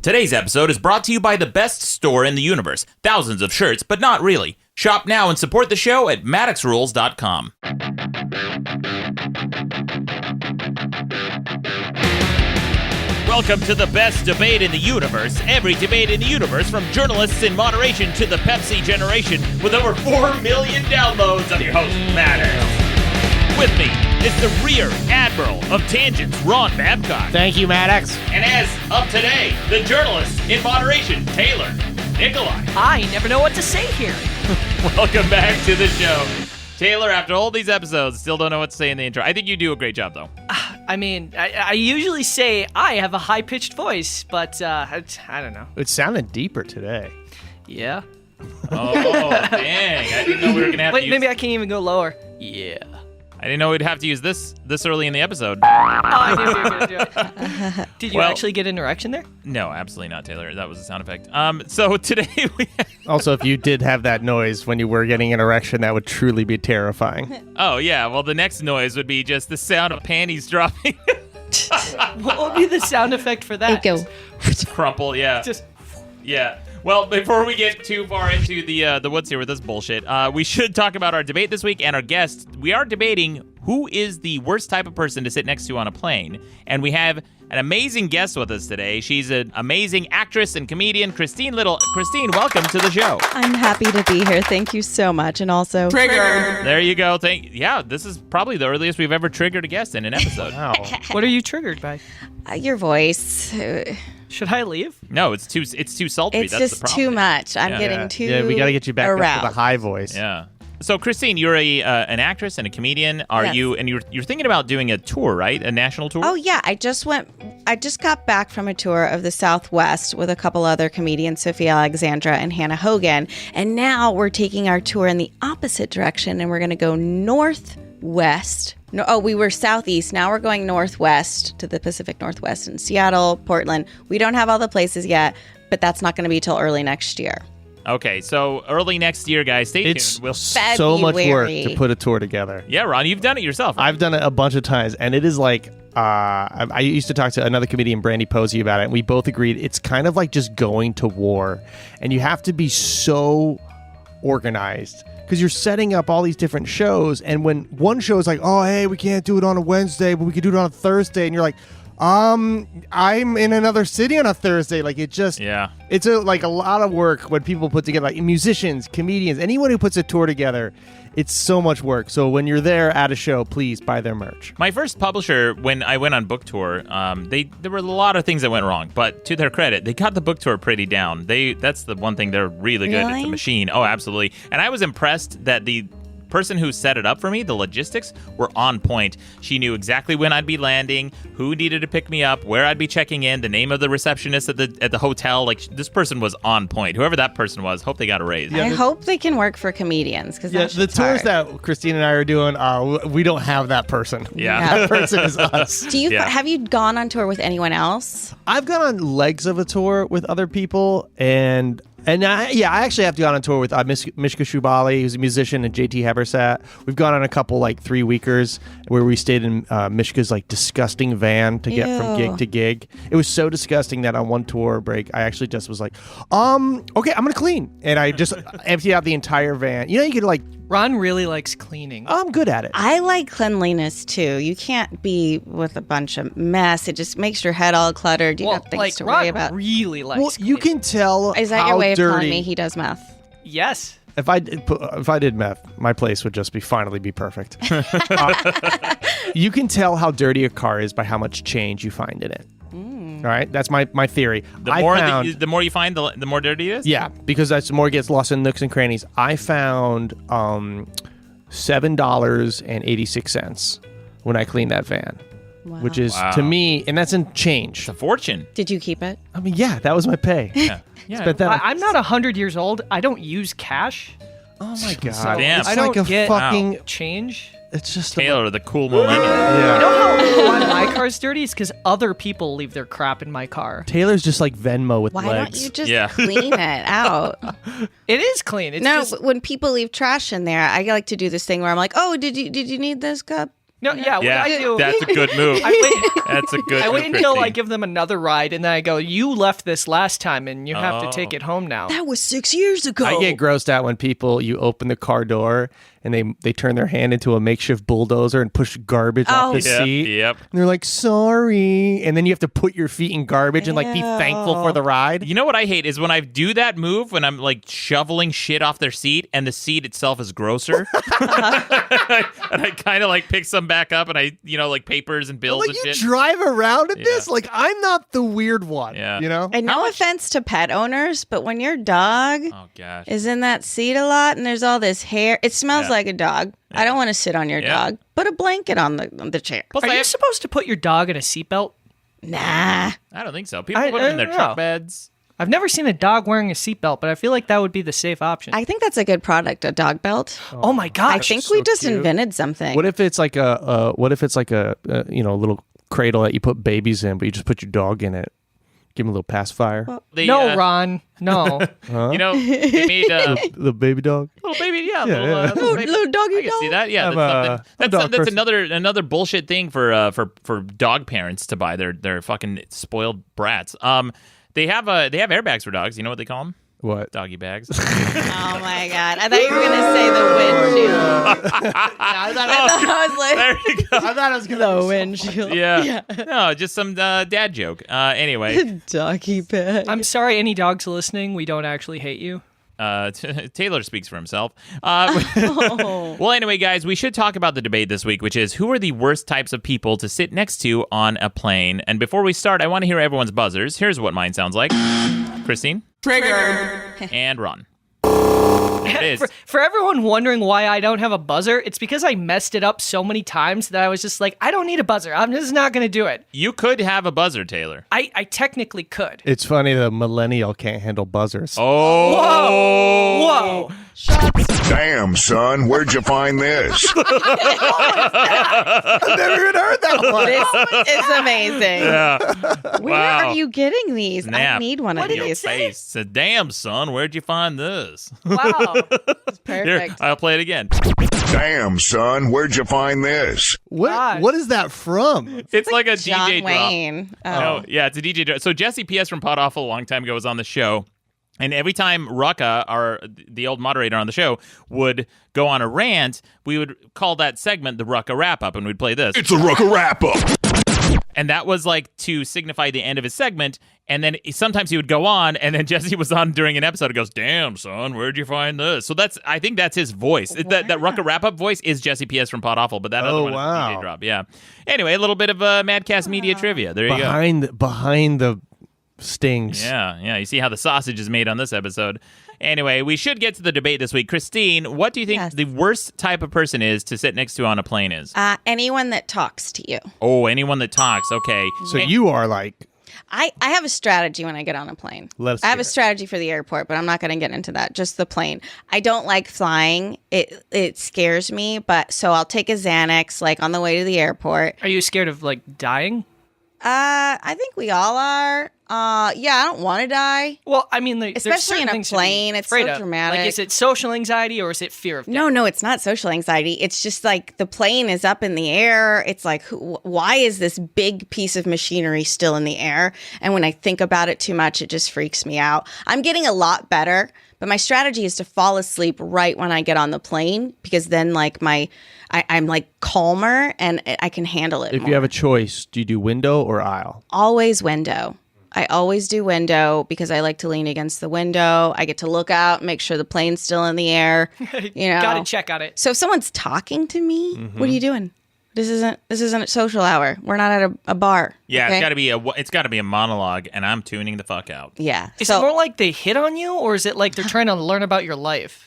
Today's episode is brought to you by the best store in the universe. Thousands of shirts, but not really. Shop now and support the show at MaddoxRules.com. Welcome to the best debate in the universe. Every debate in the universe, from journalists in moderation to the Pepsi generation, with over 4 million downloads. I'm your host, Maddox. With me is the Rear Admiral of Tangents, Ron Babcock. Thank you, Maddox. And as of today, the journalist in moderation, Taylor Nikolai. I never know what to say here. Welcome back to the show. Taylor, after all these episodes, still don't know what to say in the intro. I think you do a great job, though. I mean, I usually say I have a high-pitched voice, but I don't know. It sounded deeper today. Yeah. Oh, dang. I didn't know we were going to have to use... Maybe I can even go lower. Yeah. I didn't know we'd have to use this early in the episode. Oh, I knew you were going to do it. Did you actually get an erection there? No, absolutely not, Taylor. That was a sound effect. So today we... Also, if you did have that noise when you were getting an erection, that would truly be terrifying. Oh, yeah. Well, the next noise would be just the sound of panties dropping. What would be the sound effect for that? Go. Crumple, yeah. Yeah. Well, before we get too far into the woods here with this bullshit, we should talk about our debate this week and our guest. We are debating who is the worst type of person to sit next to on a plane. And we have an amazing guest with us today. She's an amazing actress and comedian, Christine Little. Christine, welcome to the show. I'm happy to be here. Thank you so much. And also... Trigger! There you go. Yeah, this is probably the earliest we've ever triggered a guest in an episode. Wow. What are you triggered by? Your voice. Should I leave? No, it's too sultry. It's That's just the problem. too much. I'm Yeah. getting too Yeah, we got to get you back aroused. up to the high voice. Yeah. So, Christine, you're an actress and a comedian. Are Yes. you? And you're thinking about doing a tour, right? A national tour? Oh, yeah. I just got back from a tour of the Southwest with a couple other comedians, Sophia Alexandra and Hannah Hogan. And now we're taking our tour in the opposite direction, and we're going to go northwest. No, we were southeast. Now we're going northwest to the Pacific Northwest in Seattle, Portland. We don't have all the places yet, but that's not going to be till early next year. Okay, so early next year, guys. Stay It's tuned. so much work February. to put a tour together. Yeah, Ron, you've done it yourself. Right? I've done it a bunch of times, and it is like, I used to talk to another comedian, Brandy Posey, about it, and we both agreed it's kind of like just going to war, and you have to be so organized because you're setting up all these different shows, and when one show is like, oh, hey, we can't do it on a Wednesday, but we can do it on a Thursday, and you're like, I'm in another city on a Thursday. Like, it just, Yeah. It's a lot of work when people put together, like musicians, comedians, anyone who puts a tour together. It's so much work. So when you're there at a show, please buy their merch. My first publisher, when I went on book tour, there were a lot of things that went wrong. But to their credit, they got the book tour pretty down. That's the one thing they're really good at. Really? The machine. Oh, absolutely. And I was impressed that the person who set it up for me, the logistics, were on point. She knew exactly when I'd be landing, who needed to pick me up, where I'd be checking in, the name of the receptionist at the hotel. Like, this person was on point. Whoever that person was, hope they got a raise. I hope they can work for comedians because Yeah, the tours that Christine and I are doing, we don't have that person. Yeah. That person is us. Do you Yeah. have you gone on tour with anyone else? I've gone on legs of a tour with other people, and I actually have to go on a tour with Mishka Shubali, who's a musician, and JT Hebersat. We've gone on a couple 3-weekers where we stayed in Mishka's disgusting van to get from gig to gig. It was so disgusting that on one tour break, I actually just was like, okay, I'm gonna clean, and I just emptied out the entire van. You could Ron really likes cleaning. I'm good at it. I like cleanliness too. You can't be with a bunch of mess. It just makes your head all cluttered. You got things to Ron worry about. really likes Well, you cleaning. can tell. Is that how your way of dirty. telling me he does meth? Yes. If I did meth, my place would just finally be perfect. You can tell how dirty a car is by how much change you find in it. All right, that's my theory. The more you find, the more dirty it is? Yeah, because that's the more it gets lost in nooks and crannies. I found $7.86 when I cleaned that van, which is to me, and that's in change. It's a fortune. Did you keep it? I mean, yeah, that was my pay. Yeah. Spent that. I'm not 100 years old. I don't use cash. Oh my god! Damn. It's I like don't a get fucking. change. It's just Taylor, the cool millennial. Yeah. You know why my car's dirty? It's because other people leave their crap in my car. Taylor's just like Venmo with Why legs. don't you just Yeah. clean it out? It is clean. It's No, just, when people leave trash in there, I like to do this thing where I'm like, "Oh, did you need this cup? No, yeah, Yeah, I do. that's a good move. I That's a good wait move, until I Christine. give them another ride, and then I go, "You left this last time, and you have to take it home now." That was 6 years ago. I get grossed out when you open the car door and they turn their hand into a makeshift bulldozer and push garbage off the seat. Yep. And they're like, sorry. And then you have to put your feet in garbage and like be thankful for the ride. You know what I hate is when I do that move when I'm like shoveling shit off their seat and the seat itself is grosser. And I kind of like pick some back up and I, like papers and bills Like and you shit. drive around in this? Like I'm not the weird one. Yeah. You know? And no offense to pet owners, but when your dog Oh gosh. is in that seat a lot and there's all this hair, it smells like a dog. I don't want to sit on your dog. Put a blanket on the chair. Plus, Are I you have- supposed to put your dog in a seatbelt? Nah. I don't think so. People I put them in their don't truck know. beds. I've never seen a dog wearing a seatbelt, but I feel like that would be the safe option. I think that's a good product, a dog belt. Oh my I gosh! think we just cute. invented something. What if it's like a little cradle that you put babies in, but you just put your dog in it? Give him a little pacifier. They, No, Ron, no. they made The baby dog. little baby, little, yeah. little doggy I can see that. Yeah, I'm that's, a dog that's person. another bullshit thing for dog parents to buy their fucking spoiled brats. They have airbags for dogs. You know what they call them? What? Doggy bags. Oh my god! I thought you were gonna say the windshield. I was like, There you go. I thought I was gonna the windshield. Yeah. No, just some dad joke. Anyway, Doggy bag. I'm sorry, any dogs listening. We don't actually hate you. Taylor speaks for himself. Well, anyway, guys, we should talk about the debate this week, which is who are the worst types of people to sit next to on a plane? And before we start, I want to hear everyone's buzzers. Here's what mine sounds like. Christine? Trigger. And Ron. It is. For everyone wondering why I don't have a buzzer, it's because I messed it up so many times that I was just like, I don't need a buzzer. I'm just not going to do it. You could have a buzzer, Taylor. I technically could. It's funny the millennial can't handle buzzers. Oh. Whoa! Damn, son, where'd you find this? I've never even heard that one. This is amazing. Yeah. Where Wow. are you getting these? Snap. I need one of did it these. say? Face said, "Damn, son, where'd you find this?" Wow. Here, Perfect. I'll play it again. Damn, son, where'd you find this? God. What is that from? It's like a John DJ drop. Wayne. Oh. No, yeah, it's a DJ drop. So Jesse P.S. from Pod Awful a long time ago was on the show. And every time Rucka, the old moderator on the show, would go on a rant, we would call that segment the Rucka Wrap-Up, and we'd play this. It's a Rucka wrap-up. And that was like to signify the end of his segment. And then sometimes he would go on, and then Jesse was on during an episode and goes, "Damn, son, where'd you find this?" So I think that's his voice. That Rucka Wrap-Up voice is Jesse P.S. from Pod Awful, but that other one is wow. DJ Drop. Yeah. Anyway, a little bit of Madcast media trivia. There you go. Behind the stings. Yeah. You see how the sausage is made on this episode. Anyway, we should get to the debate this week. Christine, what do you think Yes. the worst type of person is to sit next to on a plane is? Anyone that talks to you. Oh, anyone that talks. Okay. So you are like, I have a strategy when I get on a plane. Let us I have hear a strategy for the airport, but I'm not going to get into that. Just the plane. I don't like flying. It scares me, but so I'll take a Xanax like on the way to the airport. Are you scared of like dying? I think we all are. Yeah, I don't want to die. Well, I mean, there's Especially certain in a things to be plane, it's so afraid of. dramatic. Like, is it social anxiety or is it fear of death? No, it's not social anxiety. It's just like the plane is up in the air. It's like, why is this big piece of machinery still in the air? And when I think about it too much, it just freaks me out. I'm getting a lot better, but my strategy is to fall asleep right when I get on the plane because then like I'm like calmer and I can handle it if more. you have a choice, do you do window or aisle? Always window. I always do window because I like to lean against the window. I get to look out, make sure the plane's still in the air. You know, Gotta check on it. So if someone's talking to me, what are you doing? This isn't a social hour. We're not at a bar. Yeah, okay? it's got to be a monologue, and I'm tuning the fuck out. Yeah. Is it more like they hit on you or is it like they're trying to learn about your life?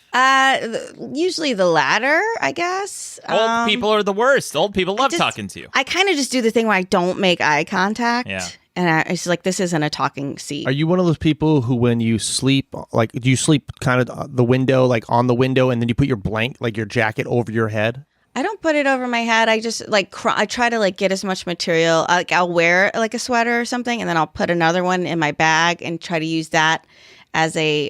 Usually the latter, I guess. Old people are the worst. Old people love just- talking to you. I kind of just do the thing where I don't make eye contact. Yeah. And it's like, this isn't a talking seat. Are you one of those people who, when you sleep, like, do you sleep kind of the window, like on the window, and then you put your your jacket over your head? I don't put it over my head. I just like I try to like get as much material. Like I'll wear like a sweater or something, and then I'll put another one in my bag and try to use that as a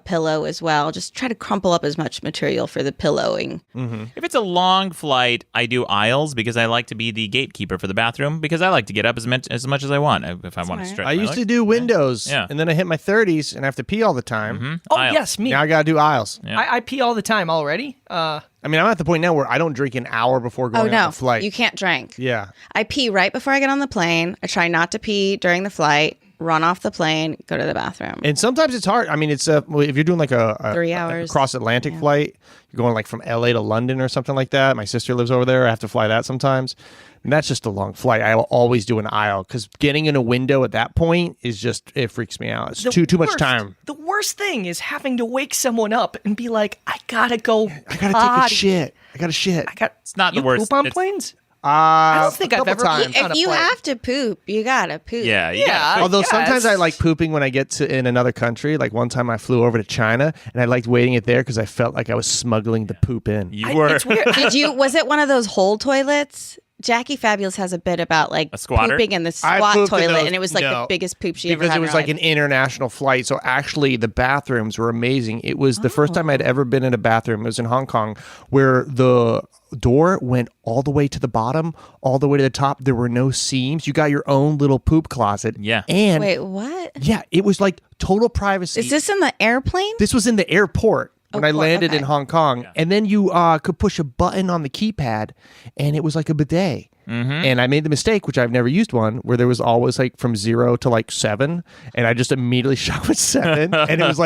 pillow as well. Just try to crumple up as much material for the pillowing. If it's a long flight, I do aisles because I like to be the gatekeeper for the bathroom because I like to get up as much as I want if I want to stretch. I used to do windows, Yeah. and then I hit my 30s and I have to pee all the time. Oh, Aisles. yes, me. Now I gotta do aisles. Yeah. I pee all the time already. I mean, I'm at the point now where I don't drink an hour before going on the flight. You can't drink. Yeah. I pee right before I get on the plane. I try not to pee during the flight. Run off the plane, go to the bathroom. And sometimes it's hard. I mean, it's well, if you're doing like a 3 hours. cross Atlantic flight, you're going like from LA to London or something like that. My sister lives over there. I have to fly that sometimes. And that's just a long flight. I will always do an aisle because getting in a window at that point is just, it freaks me out. It's The too much worst- time. The worst thing is having to wake someone up and be like, I gotta go. I gotta take a shit. I gotta shit. It's not the You worst. poop on It's- planes? I don't think I've ever times. pooped on If a you plane. have to poop, you gotta poop. Yeah, Yeah. Although sometimes I Yes. like pooping when I get to in another country. Like one time I flew over to China and I liked waiting it there because I felt like I was smuggling the poop in. You were. It's weird. Was it one of those hole toilets? Jackie Fabulous has a bit about like A squatter? pooping in the I squat pooped in toilet, those- and it was like no. the biggest poop she ever Because had. it was like an international flight. So actually the bathrooms were amazing. It was the first time I'd ever been in a bathroom. It was in Hong Kong where the door went all the way to the bottom, all the way to the top. There were no seams. You got your own little poop closet. Yeah. And Wait, what? yeah, it was like total privacy. Is this in the airplane? This was in the airport when I cool. landed in Okay. Hong Kong. And then you could push a button on the keypad and it was like a bidet. And I made the mistake, which I've never used one, where there was always like from 0 to like 7, and I just immediately shot with 7, and it was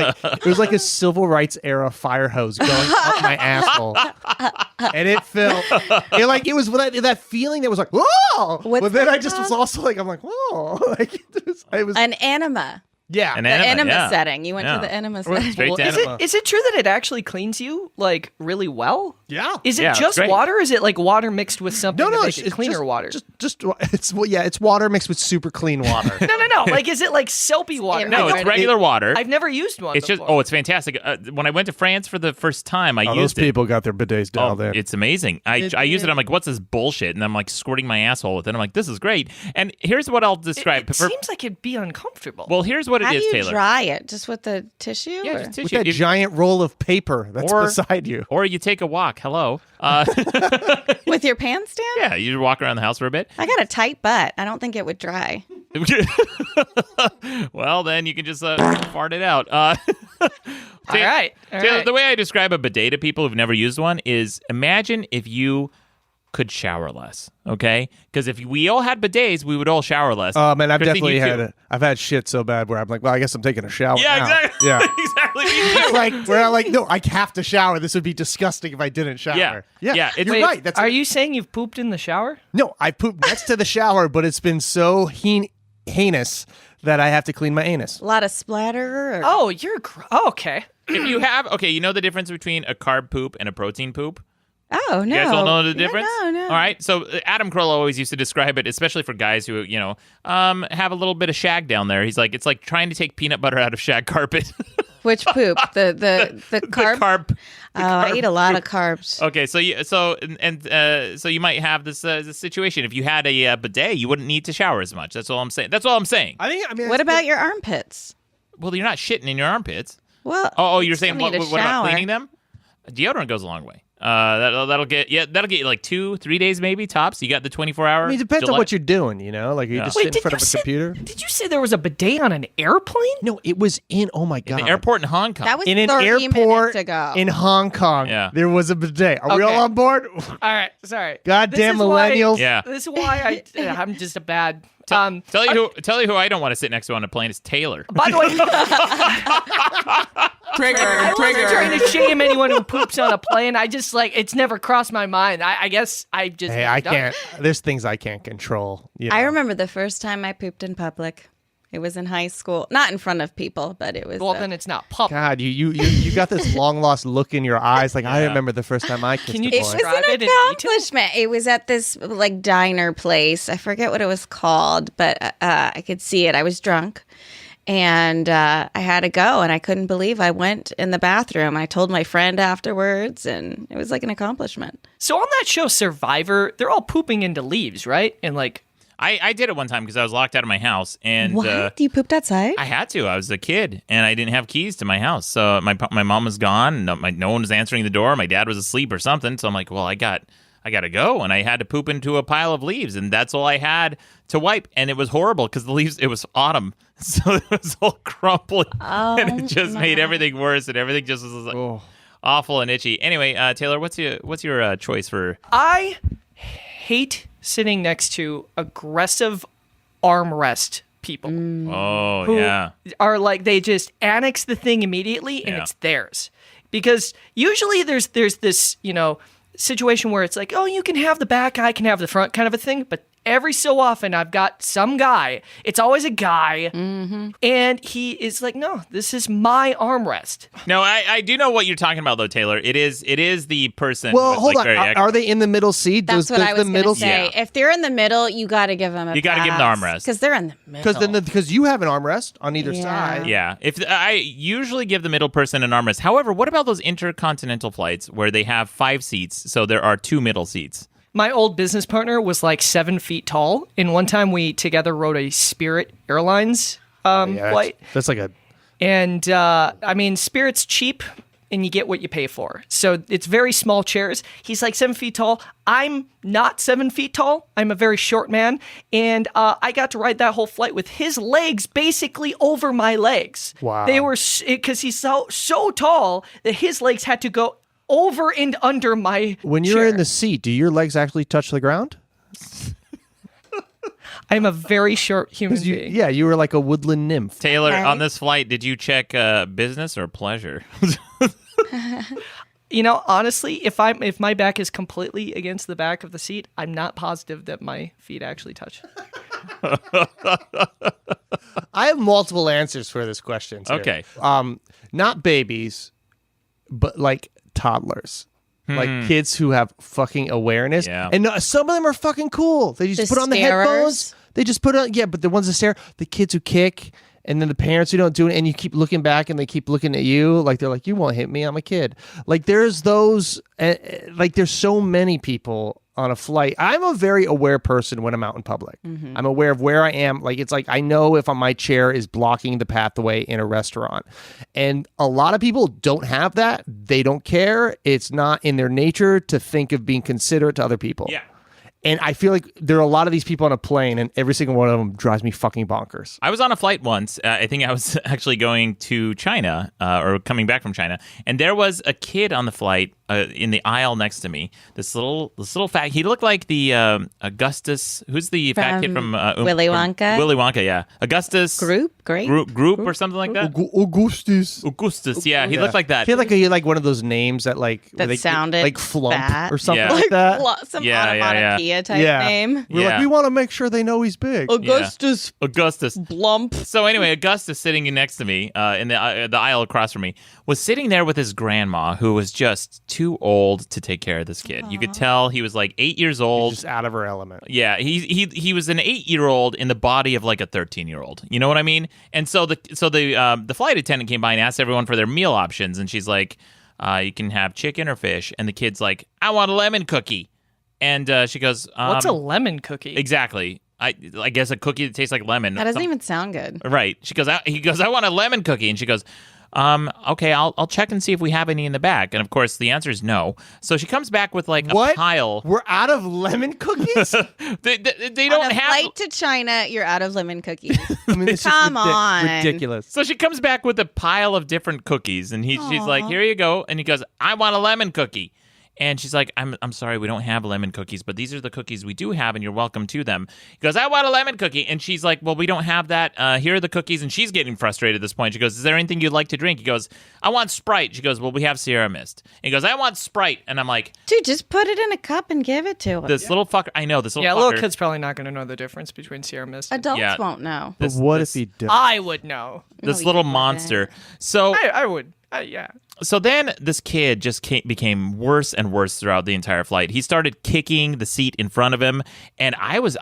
like a civil rights era fire hose going up my asshole, and it felt it was that feeling that was like whoa, What's but then that I just was called? also like I'm like whoa, like it was An enema. yeah. An The enema, enema yeah. setting. You went Yeah. to the enema setting. Straight to Is enema. it true that it actually cleans you like really well? Yeah. Is it Yeah, it's just great. water? Or is it like water mixed with something No, to no, make it cleaner water? Just it's water mixed with super clean water. No. Like, is it like soapy water? No, it's regular water. I've never used one. It's just before. it's fantastic. When I went to France for the first time, I Oh, used those it. people got their bidets down Oh, there. it's amazing. I use it. I'm like, what's this bullshit? And I'm like squirting my asshole with it. I'm like, this is great. And here's what I'll describe. It seems like it'd be uncomfortable. Well, here's what How it do is, you Taylor. dry it? Just with the tissue? Yeah, or- just with tissue. that giant roll of paper that's Or- beside you. Or you take a walk. Hello. With your pants down? Yeah, you walk around the house for a bit. I got a tight butt. I don't think it would dry. Well, then you can just fart it out. all right. Taylor, the way I describe a bidet to people who've never used one is imagine if you could shower less, okay? Because if we all had bidets, we would all shower less. Man, I've Christine, definitely you too. I've had shit so bad where I'm like, well, I guess I'm taking a shower Yeah, now. exactly. Yeah. exactly. Me too. It's like where I'm like, no, I have to shower. This would be disgusting if I didn't shower. Yeah. It's- You're Wait, right. That's are you saying you've pooped in the shower? No, I pooped next to the shower, but it's been so heinous that I have to clean my anus. A lot of splatter? Or... Oh, you're okay. If you have, you know the difference between a carb poop and a protein poop? Oh, no. You guys all know the difference? No. All right. So Adam Carolla always used to describe it, especially for guys who, have a little bit of shag down there. He's like, it's like trying to take peanut butter out of shag carpet. Which poop? The carb? I eat a lot of carbs. Okay, so you might have this situation. If you had a bidet, you wouldn't need to shower as much. That's all I'm saying. I mean, What about your armpits? Well, you're not shitting in your armpits. Well, Oh, you're still saying need what a about shower. cleaning them? Deodorant goes a long way. That'll get you like 2-3 days maybe tops. You got the 24-hour. I mean, it depends on what you're doing, Like, are you just Wait, sitting in front of a computer? Did you say there was a bidet on an airplane? No, it was oh my God. the airport in Hong Kong. That was in an 30 airport minutes ago. in Hong Kong, Yeah. there was a bidet. Are we Okay. all on board? All right, sorry. Goddamn This is why- millennials. Yeah. This is why I'm just a bad. Tell you who I don't want to sit next to on a plane is Taylor. By the way, I wasn't trying to shame anyone who poops on a plane. I just it's never crossed my mind. I guess I just. Hey, I can't. There's things I can't control. I remember the first time I pooped in public. It was in high school. Not in front of people, but it was... Well, then it's not public. God, you got this long lost look in your eyes. Like I remember the first time I kissed Can you a boy. It was describe an it in detail? accomplishment. It was at this diner place. I forget what it was called, but I could see it. I was drunk, and I had to go, and I couldn't believe I went in the bathroom. I told my friend afterwards, and it was like an accomplishment. So on that show Survivor, they're all pooping into leaves, right? And I did it one time because I was locked out of my house, and What? You pooped outside? I had to. I was a kid, and I didn't have keys to my house, so my mom was gone. No one was answering the door. My dad was asleep or something. So I'm like, well, I got to go, and I had to poop into a pile of leaves, and that's all I had to wipe, and it was horrible because the leaves. It was autumn, so it was all crumbly, and it just made everything worse, and everything just was like awful and itchy. Anyway, Taylor, what's your choice for? I hate sitting next to aggressive armrest people. Oh, who yeah. are like, they just annex the thing immediately and it's theirs. Because usually there's this, situation where it's like, oh, you can have the back, I can have the front kind of a thing. But every so often I've got some guy, it's always a guy, and he is like, no, this is my armrest. No, I do know what you're talking about, though, Taylor. It is the person. Well, who is, hold like, on. Are they in the middle seat? That's what I was going to say. Yeah. If they're in the middle, you got to give them a You got to give them the armrest. Because they're in the middle. Because you have an armrest on either side. Yeah. If I usually give the middle person an armrest. However, what about those intercontinental flights where they have 5 seats, so there are 2 middle seats? My old business partner was like 7 feet tall, and one time we together rode a Spirit Airlines flight. That's like a... And, Spirit's cheap, and you get what you pay for. So it's very small chairs. He's like 7 feet tall. I'm not 7 feet tall. I'm a very short man. And I got to ride that whole flight with his legs basically over my legs. Wow. They were, because he's so tall that his legs had to go over and under my When you're chair. in the seat, do your legs actually touch the ground? I'm a very short human being. Yeah, you were like a woodland nymph. Taylor, Okay. on this flight, did you check business or pleasure? Honestly, if my back is completely against the back of the seat, I'm not positive that my feet actually touch. I have multiple answers for this question. Too. Okay. Not babies, but like toddlers. Like kids who have fucking awareness. Yeah. And some of them are fucking cool. They just The put on the starers? headphones. They just put on, but the ones that stare, the kids who kick, and then the parents who don't do it, and you keep looking back and they keep looking at you. Like they're like, you won't hit me, I'm a kid. Like there's those, like there's so many people on a flight. I'm a very aware person when I'm out in public. I'm aware of where I am. Like it's like I know if my chair is blocking the pathway in a restaurant. And a lot of people don't have that. They don't care. It's not in their nature to think of being considerate to other people. Yeah. And I feel like there are a lot of these people on a plane, and every single one of them drives me fucking bonkers. I was on a flight once. I think I was actually going to China or coming back from China, and there was a kid on the flight in the aisle next to me. This little fat. He looked like the Augustus. Who's the fat kid from Willy Wonka? Willy Wonka, yeah. Augustus Group or something like that. Augustus, yeah. He looked like that. He had like one of those names that like That they, sounded like flump fat. or something Yeah. like that. Some Yeah, onomatopoeia type Yeah. name. We're like, we want to make sure they know he's big. Augustus Augustus. Blump. So anyway, Augustus sitting next to me in the aisle across from me was sitting there with his grandma, who was just too old to take care of this kid. You could tell he was like 8 years old. Just out of her element. Yeah, he was an 8-year-old in the body of like a 13-year-old. You know what I mean? And so the flight attendant came by and asked everyone for their meal options, and she's like, "You can have chicken or fish." And the kid's like, "I want a lemon cookie." And she goes, What's a lemon cookie? Exactly. I guess a cookie that tastes like lemon. That doesn't even sound good. Right. He goes, "I want a lemon cookie," and she goes, "Okay, I'll check and see if we have any in the back." And of course, the answer is no. So she comes back with like a pile. We're out of lemon cookies? They On don't a have. flight to China, you're out of lemon cookies. I mean, it's Come just on. ridiculous. So she comes back with a pile of different cookies, and she's like, "Here you go." And he goes, "I want a lemon cookie." And she's like, I'm sorry, we don't have lemon cookies, but these are the cookies we do have, and you're welcome to them. He goes, "I want a lemon cookie." And she's like, "Well, we don't have that. Here are the cookies." And she's getting frustrated at this point. She goes, "Is there anything you'd like to drink?" He goes, "I want Sprite." She goes, "Well, we have Sierra Mist." And he goes, "I want Sprite." And I'm like, Dude, just put it in a cup and give it to him. this little fucker. I know, this little Yeah, fucker. little kid's probably not going to know the difference between Sierra Mist. Adults Yeah. won't know. But what if he does? I would know. This No, little you wouldn't. monster. So I would. Yeah. So then this kid just became worse and worse throughout the entire flight. He started kicking the seat in front of him, and I was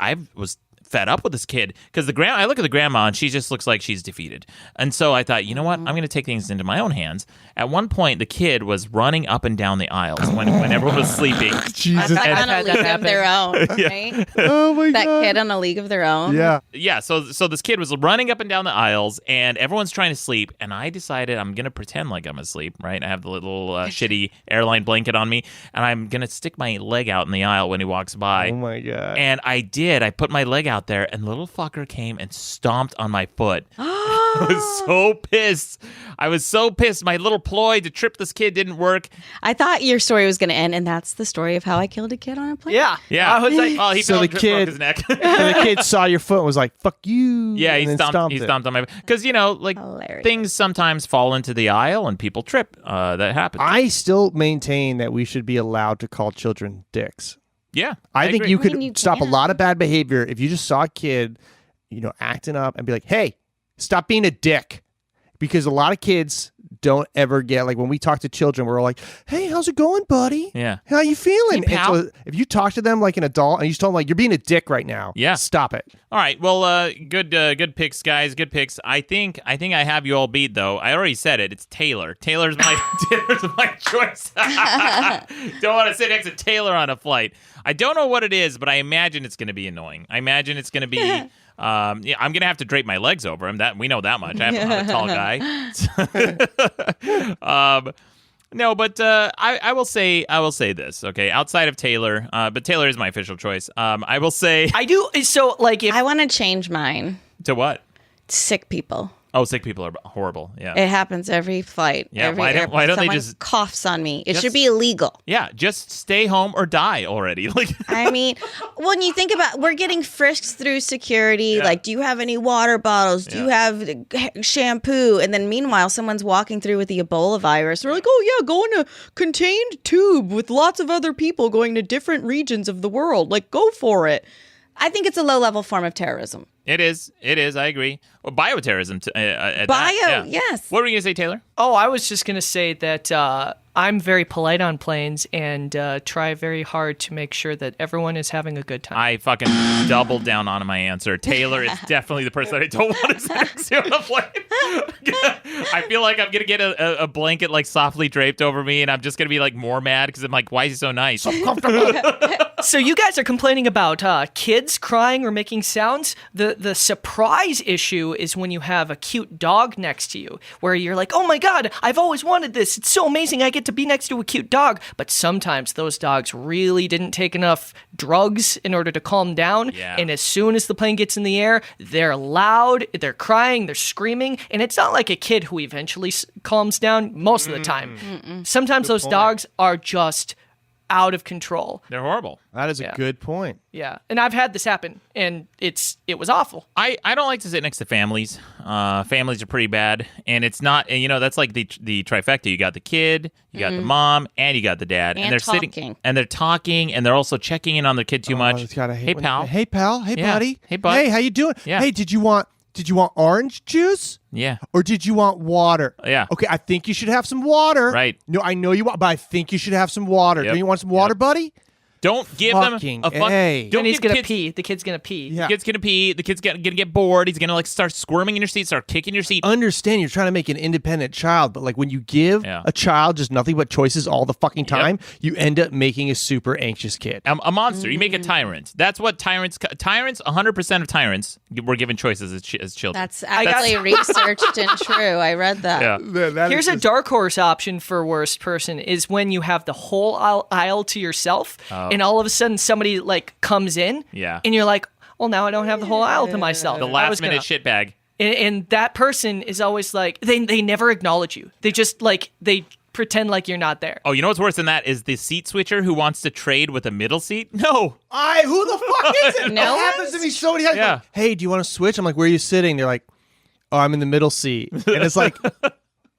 fed up with this kid because I look at the grandma and she just looks like she's defeated. And so I thought, you know what? I'm going to take things into my own hands. At one point, the kid was running up and down the aisles when everyone was sleeping. Jesus. On a league of their own, right? Oh my That God. kid on a league of their own. Yeah. Yeah, so this kid was running up and down the aisles, and everyone's trying to sleep, and I decided I'm going to pretend like I'm asleep, right? I have the little shitty airline blanket on me, and I'm going to stick my leg out in the aisle when he walks by. Oh my God. And I did. I put my leg out there, and the little fucker came and stomped on my foot. I was so pissed. My little ploy to trip this kid didn't work. I thought your story was going to end, and that's the story of how I killed a kid on a plane. Yeah. Yeah. I was like, Well, he So fell the and broke kid- his neck. And the kid saw your foot and was like, fuck you. Yeah, and he then stomped it. on my... Because, like, Hilarious. things sometimes fall into the aisle and people trip. That happens. I still maintain that we should be allowed to call children dicks. Yeah. I think agree. you could you stop a can. lot of bad behavior if you just saw a kid, acting up and be like, hey, stop being a dick. Because a lot of kids don't ever get, like, when we talk to children, we're all like, hey, how's it going, buddy? Yeah. How you feeling? Hey, pal. And so if you talk to them like an adult and you just tell them, like, you're being a dick right now. Yeah. Stop it. All right. Well, good picks, guys. Good picks. I think I have you all beat, though. I already said it. It's Taylor. Taylor's my choice. Don't want to sit next to Taylor on a flight. I don't know what it is, but I imagine it's going to be annoying. I imagine it's going to be... I'm gonna have to drape my legs over him. That we know that much. I'm a tall guy. No, but I will say this. Okay, outside of Taylor, but Taylor is my official choice. I will say I do. So, like, if I want to change mine. to what? Sick people. Oh, sick people are horrible. Yeah. It happens every flight. Yeah, every why don't airport. they Someone just- coughs on me? It Just- should be illegal. Yeah, just stay home or die already. Like, I mean, when you think about, we're getting frisked through security. Yeah. Like, do you have any water bottles? Do you have shampoo? And then meanwhile, someone's walking through with the Ebola virus. They're like, oh yeah, go in a contained tube with lots of other people going to different regions of the world. Like, go for it. I think it's a low-level form of terrorism. it is. I agree. Well, bioterrorism. Yes. What were you gonna say, Taylor? Oh, I was just going to say that I'm very polite on planes and try very hard to make sure that everyone is having a good time. I fucking doubled down on my answer. Taylor is definitely the person that I don't want to sit next to on the plane. I feel like I'm gonna get a blanket like softly draped over me, and I'm just gonna be like more mad because I'm like, why is he so nice? So you guys are complaining about kids crying or making sounds. The surprise issue is when you have a cute dog next to you, where you're like, oh my God, I've always wanted this. It's so amazing. I get to be next to a cute dog. But sometimes those dogs really didn't take enough drugs in order to calm down. Yeah. And as soon as the plane gets in the air, they're loud, they're crying, they're screaming. And it's not like a kid who eventually calms down most of the time. Sometimes those dogs are just out of control. They're horrible. That is a Yeah. good point. Yeah, and I've had this happen, and it was awful. I don't like to sit next to families. Families are pretty bad, and it's not. And that's like the trifecta. You got the kid, you got the mom, and you got the dad, And they're talking. sitting and they're talking, and they're also checking in on their kid too much. It's gotta hate Hey when you pal. say, hey pal. Hey Yeah. buddy. Hey, bud. Hey, how you doing? Yeah. Hey, did you want orange juice? Yeah. Or did you want water? Yeah. Okay, I think you should have some water. Right. No, I know you want, but I think you should have some water. Yep. Do you want some water, Yep. buddy? Don't give Fucking them a fuck. A. Don't And he's give gonna kids- pee. The kid's gonna pee. Yeah. The kid's gonna pee. The kid's gonna get bored. He's gonna like start squirming in your seat, start kicking your seat. Understand you're trying to make an independent child, but like when you give Yeah. a child just nothing but choices all the fucking time, you end up making a super anxious kid. A monster. You make a tyrant. That's what tyrants. 100% of tyrants were given choices as children. That's actually researched and true. I read that. yeah. Here's a dark horse option for worst person is when you have the whole aisle to yourself, and all of a sudden somebody like comes in, Yeah. and you're like, well, now I don't have the whole aisle to myself. The I last was minute gonna- shitbag. And that person is always like, they never acknowledge you. They just like they pretend like you're not there. Oh, you know what's worse than that is the seat switcher who wants to trade with a middle seat. No. Who the fuck is it? No It happens to me so many times. Yeah. Like, hey, do you want to switch? I'm like, where are you sitting? They're like, oh, I'm in the middle seat. And it's like,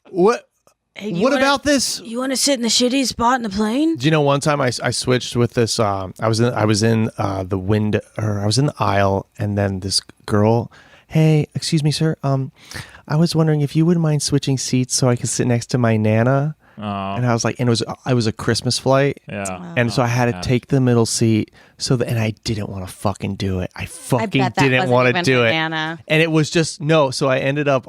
what? Hey, you What wanna- about this? You want to sit in the shitty spot in the plane? Do you know one time I switched with this? I was in the window, or I was in the aisle, and then this girl. Hey, excuse me, sir. I was wondering if you wouldn't mind switching seats so I could sit next to my nana. And I was like, and it was a Christmas flight. Yeah. And so I had to take the middle seat. And I didn't want to fucking do it. I bet that didn't want to do it. Nana. And it was just, no. So I ended up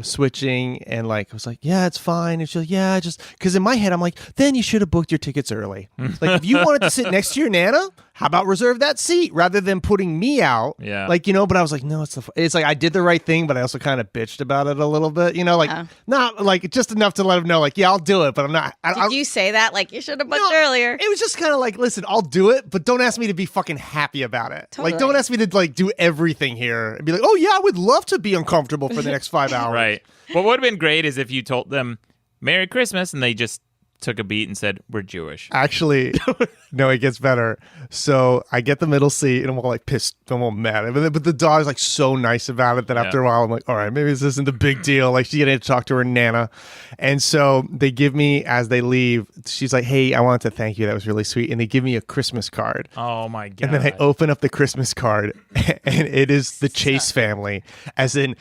switching and like I was like, yeah, it's fine. And she's like, yeah, just because in my head I'm like, then you should have booked your tickets early. Like if you wanted to sit next to your Nana, how about reserve that seat rather than putting me out? Yeah. Like, but I was like, no, it's like I did the right thing, but I also kind of bitched about it a little bit, not like just enough to let him know, like, yeah, I'll do it, but I'm not. Did you say that? Like you should have booked earlier. It was just kind of like, listen, I'll do it, but don't ask me to be fucking happy about it. Totally. Like, don't ask me to like do everything here and be like, oh yeah, I would love to be uncomfortable for the next 5 hours. Right. What would have been great is if you told them Merry Christmas and they just took a beat and said, we're Jewish. Actually, no, it gets better. So I get the middle seat and I'm all like pissed. I'm all mad. But the dog's like so nice about it that after a while I'm like, all right, maybe this isn't a big deal. Like she's getting to talk to her Nana. And so they give me, as they leave, she's like, hey, I wanted to thank you. That was really sweet. And they give me a Christmas card. Oh my God. And then I open up the Christmas card and it is the Chase family, as in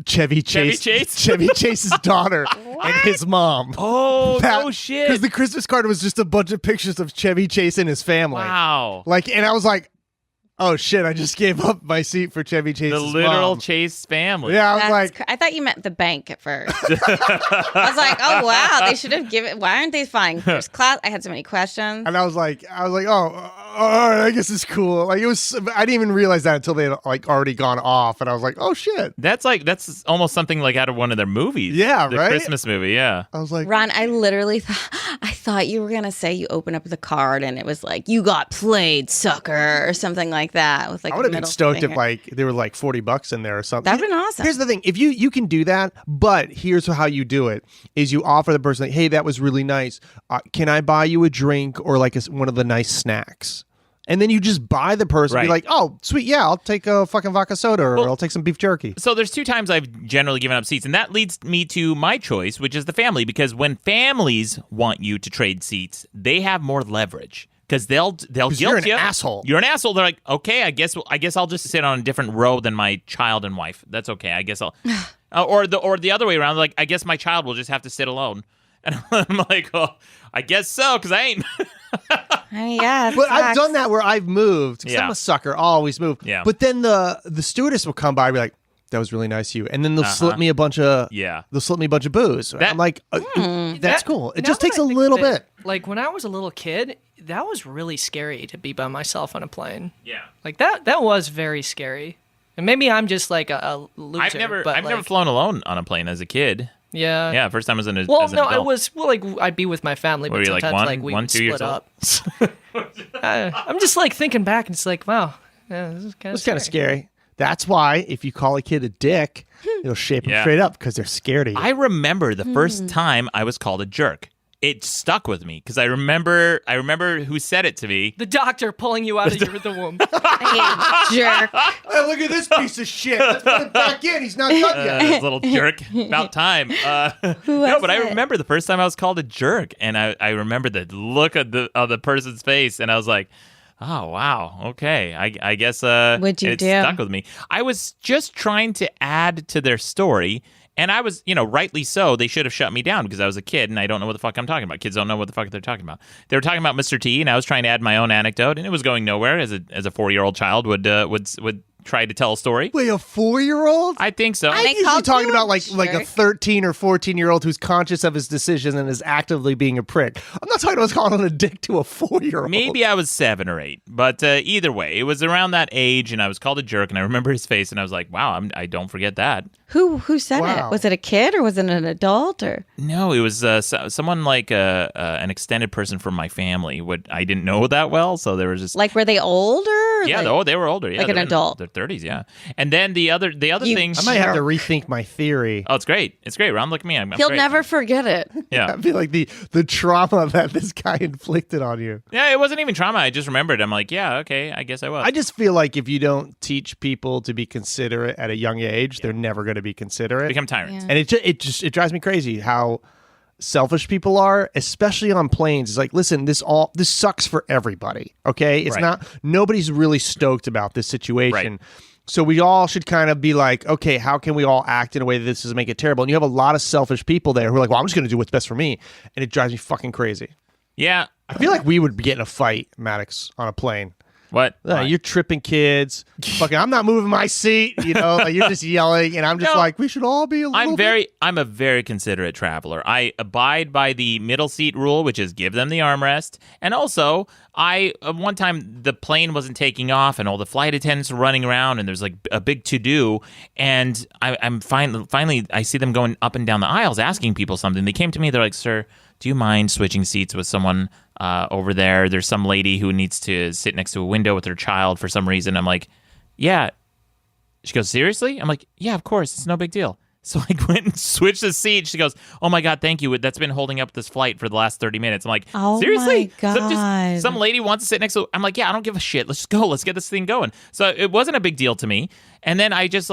Chevy Chase. Chevy Chase's daughter and his mom. Oh, no shit. Because the Christmas card was just a bunch of pictures of Chevy Chase and his family. Wow. Like, and I was like, oh shit, I just gave up my seat for Chevy Chase's The literal mom. Chase family. Yeah, I was like, I thought you meant the bank at first. I was like, oh wow, they should have given. Why aren't they fine? First class. I had so many questions. and I was like, oh, all right, I guess it's cool. Like it was, I didn't even realize that until they had like already gone off, and I was like, oh shit. That's almost something like out of one of their movies. Yeah, the right? Christmas movie, yeah. I was like, Ron, I literally thought you were gonna say you open up the card and it was like you got played, sucker, or something like that. With like I would have been stoked if like there were like $40 in there or something. That'd been awesome. Here's the thing: if you can do that, but here's how you do it: is you offer the person, like, hey, that was really nice. Can I buy you a drink or like one of the nice snacks? And then you just buy the person. Right. Be like, oh, sweet, yeah, I'll take a fucking vodka soda or I'll take some beef jerky. So there's 2 times I've generally given up seats, and that leads me to my choice, which is the family, because when families want you to trade seats, they have more leverage. Because they'll guilt you're an you. asshole. You're an asshole. They're like, okay, I guess I'll just sit on a different row than my child and wife. That's okay. I guess I'll, or the other way around. Like, I guess my child will just have to sit alone. And I'm like, oh, I guess so, because I ain't. Yeah, but I've done that where I've moved. Because I'm a sucker. I'll always move. Yeah. But then the stewardess will come by and be like, that was really nice of you. And then they'll slip me a bunch of booze. I'm like, that's cool. It just takes a little bit. Like when I was a little kid, that was really scary to be by myself on a plane. Yeah. Like that was very scary. And maybe I'm just like a loser. I've never flown alone on a plane as a kid. Yeah. Yeah, first time as an well, as an no, adult. I was like I'd be with my family, but Were you like sometimes we one, would 2 split years old? up. I'm just like thinking back, and it's like, wow, yeah, this is kind of It's kind of scary. That's why if you call a kid a dick, it'll shape them straight up because they're scared of you. I remember the first time I was called a jerk. It stuck with me because I remember who said it to me. The doctor pulling you out of the womb. Hey, jerk. Hey, look at this piece of shit. Let's put him back in. He's not done yet. This little jerk. About time. No, but I remember the first time I was called a jerk, and I remember the look of the person's face, and I was like, oh, wow. Okay. I guess What'd you it do? stuck with me. I was just trying to add to their story. And I was, rightly so. They should have shut me down because I was a kid and I don't know what the fuck I'm talking about. Kids don't know what the fuck they're talking about. They were talking about Mr. T, and I was trying to add my own anecdote, and it was going nowhere. As a 4-year-old child would try to tell a story. Wait, a 4-year-old? I think so. I'm usually talking about like a 13 or 14-year-old who's conscious of his decision and is actively being a prick. I'm not talking about calling a dick to a 4-year-old. Maybe I was 7 or 8, but either way, it was around that age, and I was called a jerk, and I remember his face, and I was like, wow, I don't forget that. Who said it? Was it a kid or was it an adult or? No, it was someone like an extended person from my family. I didn't know that well, so there was just Like, were they older? Yeah, they were older. Yeah, like an adult. Their 30s, yeah. And then the other thing. I might have to rethink my theory. Oh, it's great. It's great. Ron, look at me. I'm He'll great. never forget it. Yeah. I feel like the trauma that this guy inflicted on you. Yeah, it wasn't even trauma. I just remembered. I'm like, yeah, okay, I guess I was. I just feel like if you don't teach people to be considerate at a young age, they're never going to be considerate. Become tyrants. And it drives me crazy how selfish people are, especially on planes. It's like, listen, this sucks for everybody. Okay, it's not. Nobody's really stoked about this situation. Right. So we all should kind of be like, okay, how can we all act in a way that this doesn't make it terrible? And you have a lot of selfish people there who are like, well, I'm just going to do what's best for me. And it drives me fucking crazy. Yeah. I feel like we would get in a fight, Maddox, on a plane. What? You're tripping kids. Fucking, I'm not moving my seat. Like you're just yelling, and I'm just like, we should all be a little. I'm a very considerate traveler. I abide by the middle seat rule, which is give them the armrest. And also, one time the plane wasn't taking off, and all the flight attendants were running around, and there's like a big to do. And I'm finally I see them going up and down the aisles asking people something. They came to me. They're like, "Sir, do you mind switching seats with someone over there? There's some lady who needs to sit next to a window with her child for some reason." I'm like, yeah. She goes, seriously? I'm like, yeah, of course. It's no big deal. So I went and switched the seat. She goes, oh my God, thank you. That's been holding up this flight for the last 30 minutes. I'm like, seriously? My God. Some lady wants to sit next to. I'm like, yeah, I don't give a shit. Let's just go. Let's get this thing going. So it wasn't a big deal to me. And then I just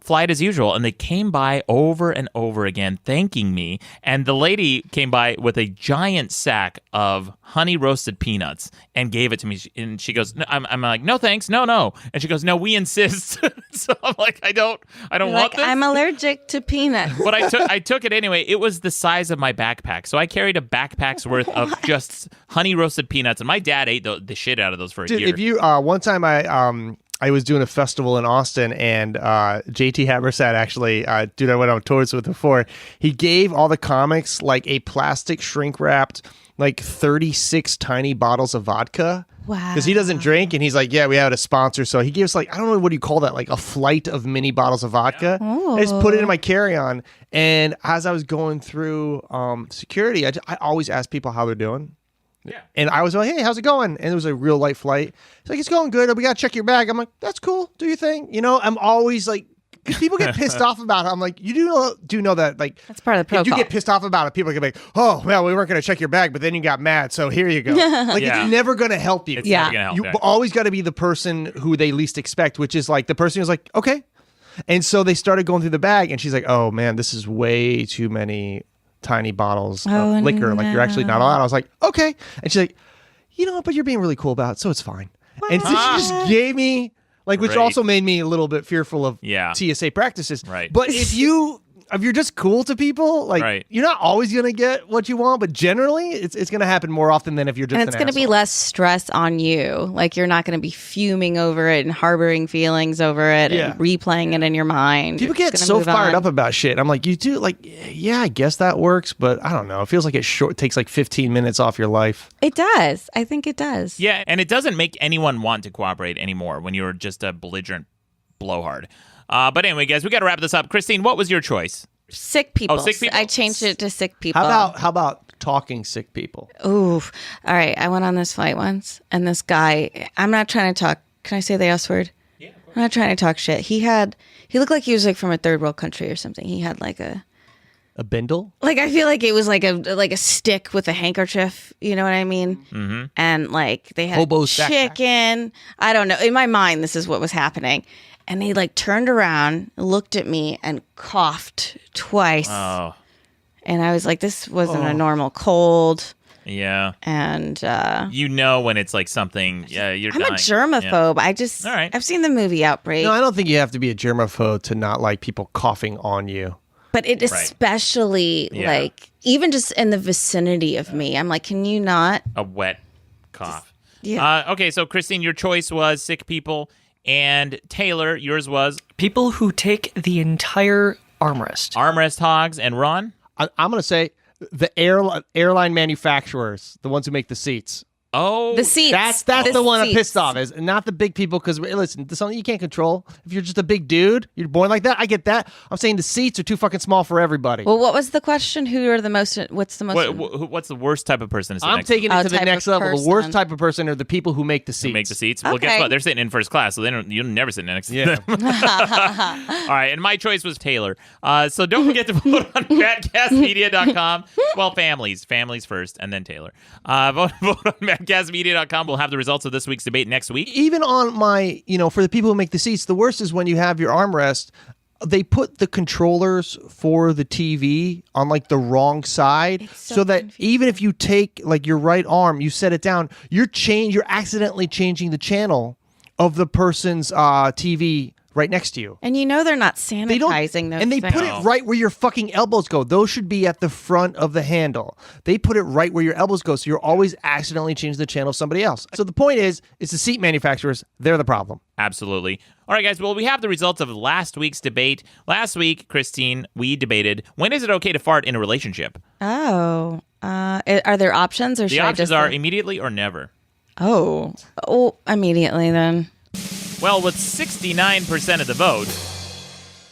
flight as usual. And they came by over and over again, thanking me. And the lady came by with a giant sack of honey roasted peanuts and gave it to me. And she goes, I'm like, no, thanks. No. And she goes, no, we insist. So I'm like, I don't want this. I'm allergic to peanuts. But I took it anyway. It was the size of my backpack. So I carried a backpack's worth of just honey roasted peanuts. And my dad ate the shit out of those for a year. If you, one time I was doing a festival in Austin, and JT Habersat actually, dude I went on tours with before, he gave all the comics like a plastic shrink-wrapped, like 36 tiny bottles of vodka. Wow. Because he doesn't drink, and he's like, yeah, we had a sponsor, so he gives like, I don't know, what do you call that, like a flight of mini bottles of vodka. I just put it in my carry-on, and as I was going through security, I always ask people how they're doing. Yeah. And I was like, hey, how's it going? And it was a real light flight. He's like, it's going good. We got to check your bag. I'm like, that's cool. Do your thing. I'm always like, because people get pissed off about it. I'm like, you do know that, like, that's part of the protocol. If you get pissed off about it, people can be like, oh, well, we weren't going to check your bag, but then you got mad. So here you go. Like, it's never going to help you. It's never gonna help. You always got to be the person who they least expect, which is like the person who's like, okay. And so they started going through the bag, and she's like, oh, man, this is way too many tiny bottles of liquor. Like, you're actually not allowed. I was like, okay. And she's like, you know what, but you're being really cool about it, so it's fine. What? And so she just gave me, like, which also made me a little bit fearful of TSA practices. Right. But if you're just cool to people, like, you're not always going to get what you want, but generally it's going to happen more often than if you're just And it's going to be less stress on you. Like, you're not going to be fuming over it and harboring feelings over it and replaying it in your mind. People get so fired up about shit. I'm like, you do? Like, yeah, I guess that works, but I don't know. It feels like it takes like 15 minutes off your life. It does. I think it does. Yeah, and it doesn't make anyone want to cooperate anymore when you're just a belligerent blowhard. But anyway, guys, we got to wrap this up. Christine, what was your choice? Sick people. Oh, sick people. I changed it to sick people. How about talking sick people? Ooh. All right. I went on this flight once, and this guy, I'm not trying to talk. Can I say the S word? Yeah, of course. I'm not trying to talk shit. He looked like he was like from a third world country or something. He had like a bindle? Like, I feel like it was like a stick with a handkerchief. You know what I mean? Mm-hmm. And like they had Hobo's chicken. I don't know. In my mind, this is what was happening. And he like turned around, looked at me, and coughed twice. Oh. And I was like, this wasn't a normal cold. Yeah. And when it's like something, you're I'm dying. a germaphobe. Yeah. All right. I've seen the movie Outbreak. No, I don't think you have to be a germaphobe to not like people coughing on you. But it especially like even just in the vicinity of me, I'm like, can you not? A wet cough. Okay, so Christine, your choice was sick people. And Taylor, yours was? People who take the entire armrest. Armrest hogs. And Ron? I'm going to say the airline manufacturers, the ones who make the seats. Oh, the seats. That's the one I'm pissed off is not the big people because listen, there's something you can't control. If you're just a big dude, you're born like that. I get that. I'm saying the seats are too fucking small for everybody. Well, what was the question? Who are the most? What's the most? What's the worst type of person? I'm taking it to the next level. The worst type of person are the people who make the seats. Who make the seats. Well, guess what? They're sitting in first class, so you'll never sit next to them. All right, and my choice was Taylor. So don't forget to vote on madcastmedia.com. Well, families first, and then Taylor. Vote on madcastmedia.com. We'll have the results of this week's debate next week. Even on my, for the people who make the seats, the worst is when you have your armrest, they put the controllers for the TV on like the wrong side so that even if you take like your right arm, you set it down, you're accidentally changing the channel of the person's TV right next to you. And you know they're not They don't, sanitizing those and they things. put it right where your fucking elbows go. Those should be at the front of the handle. They put it right where your elbows go, so you're always accidentally changing the channel of somebody else. So the point is, it's the seat manufacturers. They're the problem. Absolutely. All right, guys. Well, we have the results of last week's debate. Last week, Christine, we debated, when is it okay to fart in a relationship? Oh. Are there options, or should The I options just are immediately or never. Oh, immediately then. Well, with 69% of the vote,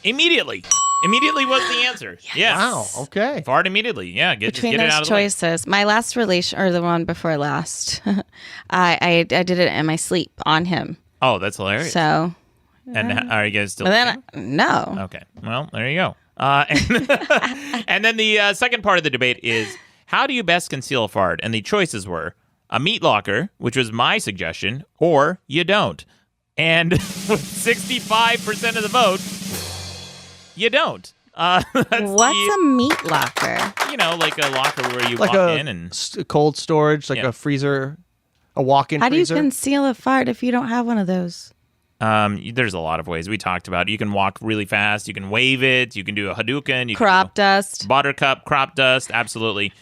immediately. Immediately was the answer. Yes. Wow. Okay. Fart immediately. Yeah. Just Between get it out those of the way. choices, my last relation, or the one before last, I did it in my sleep on him. Oh, that's hilarious. So. And are you guys still? But then, no. Okay. Well, there you go. And then the second part of the debate is, how do you best conceal a fart? And the choices were a meat locker, which was my suggestion, or you don't. And with 65% of the vote, you don't. What's a meat locker? You know, like a locker where you Like walk a in and... cold storage, like Yeah. a freezer, a walk-in How do you freezer. conceal a fart if you don't have one of those? There's a lot of ways. We talked about it. You can walk really fast. You can wave it. You can do a Hadouken. You Crop can dust. Buttercup, crop dust. Absolutely.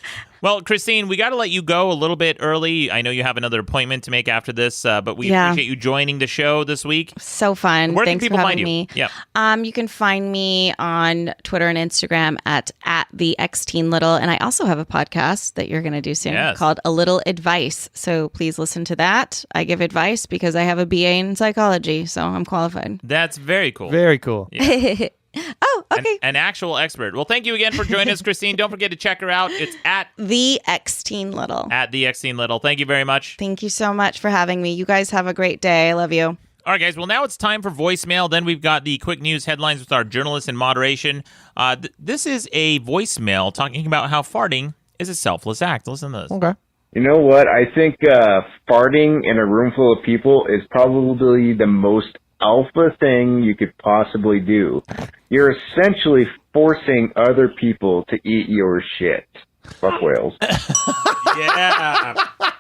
Well, Christine, we got to let you go a little bit early. I know you have another appointment to make after this, but we appreciate you joining the show this week. So fun. Where can Thanks people for find having you? me. Yeah. You can find me on Twitter and Instagram at the XTeen Little, and I also have a podcast that you're going to do soon called A Little Advice. So please listen to that. I give advice because I have a BA in psychology, so I'm qualified. That's very cool. Very cool. Yeah. Oh, okay. An actual expert. Well, thank you again for joining us, Christine. Don't forget to check her out. It's at the XTeen Little. At the XTeen Little. Thank you very much. Thank you so much for having me. You guys have a great day. I love you. All right, guys. Well, now it's time for voicemail. Then we've got the quick news headlines with our journalists in moderation. This is a voicemail talking about how farting is a selfless act. Listen to this. Okay. You know what? I think farting in a room full of people is probably the most alpha thing you could possibly do. You're essentially forcing other people to eat your shit. Fuck whales. Yeah.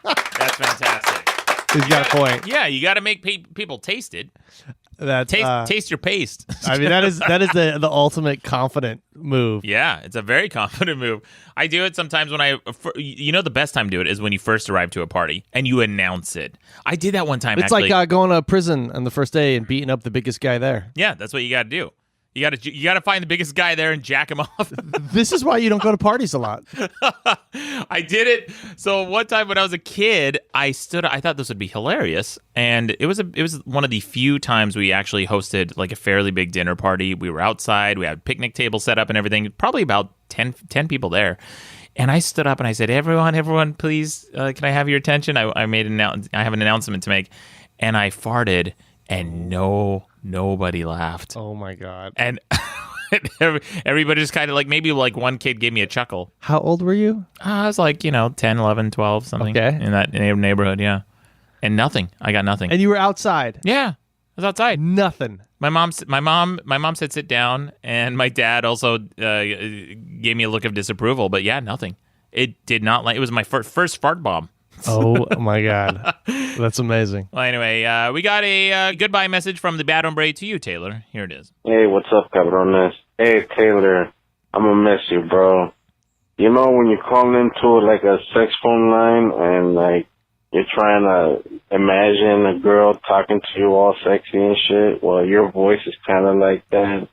That's fantastic. He's got a point. Yeah, you got to make people taste it. That's Taste your paste. I mean, that is the ultimate confident move. Yeah, it's a very confident move. I do it sometimes when the best time to do it is when you first arrive to a party and you announce it. I did that one time. It's actually. like going to prison on the first day and beating up the biggest guy there. Yeah, that's what you got to do. You got to find the biggest guy there and jack him off. This is why you don't go to parties a lot. I did it. So one time when I was a kid, I thought this would be hilarious, and it was one of the few times we actually hosted like a fairly big dinner party. We were outside. We had a picnic table set up and everything. Probably about 10 people there. And I stood up and I said, "Everyone, please, can I have your attention?" I have an announcement to make, and I farted, and nobody laughed. Oh my God. And everybody just kind of like, maybe like one kid gave me a chuckle. How old were you? I was like, 10, 11, 12, something. Okay. In that neighborhood, yeah. And nothing. I got nothing. And you were outside. Yeah. I was outside. Nothing. My mom said sit down, and my dad also gave me a look of disapproval, but yeah, nothing. It did not it was my first fart bomb. Oh my God. That's amazing. Well, anyway, we got a goodbye message from the Bad Hombre to you, Taylor. Here it is. Hey, what's up, cabrones? Hey, Taylor, I'm gonna miss you, bro. You know when you're calling into like a sex phone line and like you're trying to imagine a girl talking to you all sexy and shit? Well, your voice is kind of like that.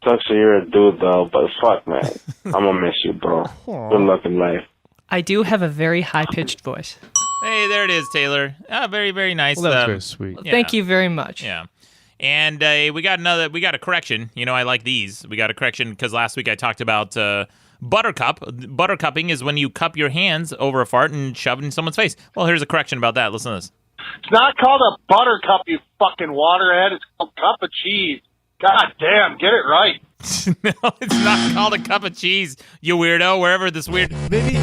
Sucks that you're a dude, though, but fuck, man. I'm gonna miss you, bro. Good luck in life. I do have a very high-pitched voice. Hey, there it is, Taylor. Very, very nice. Well, that was very sweet. Yeah. Thank you very much. Yeah. And we got a correction. I like these. We got a correction because last week I talked about buttercup. Buttercupping is when you cup your hands over a fart and shove it in someone's face. Well, here's a correction about that. Listen to this. It's not called a buttercup, you fucking waterhead. It's called cup of cheese. God damn, get it right. No, it's not called a cup of cheese, you weirdo, wherever this weird... Maybe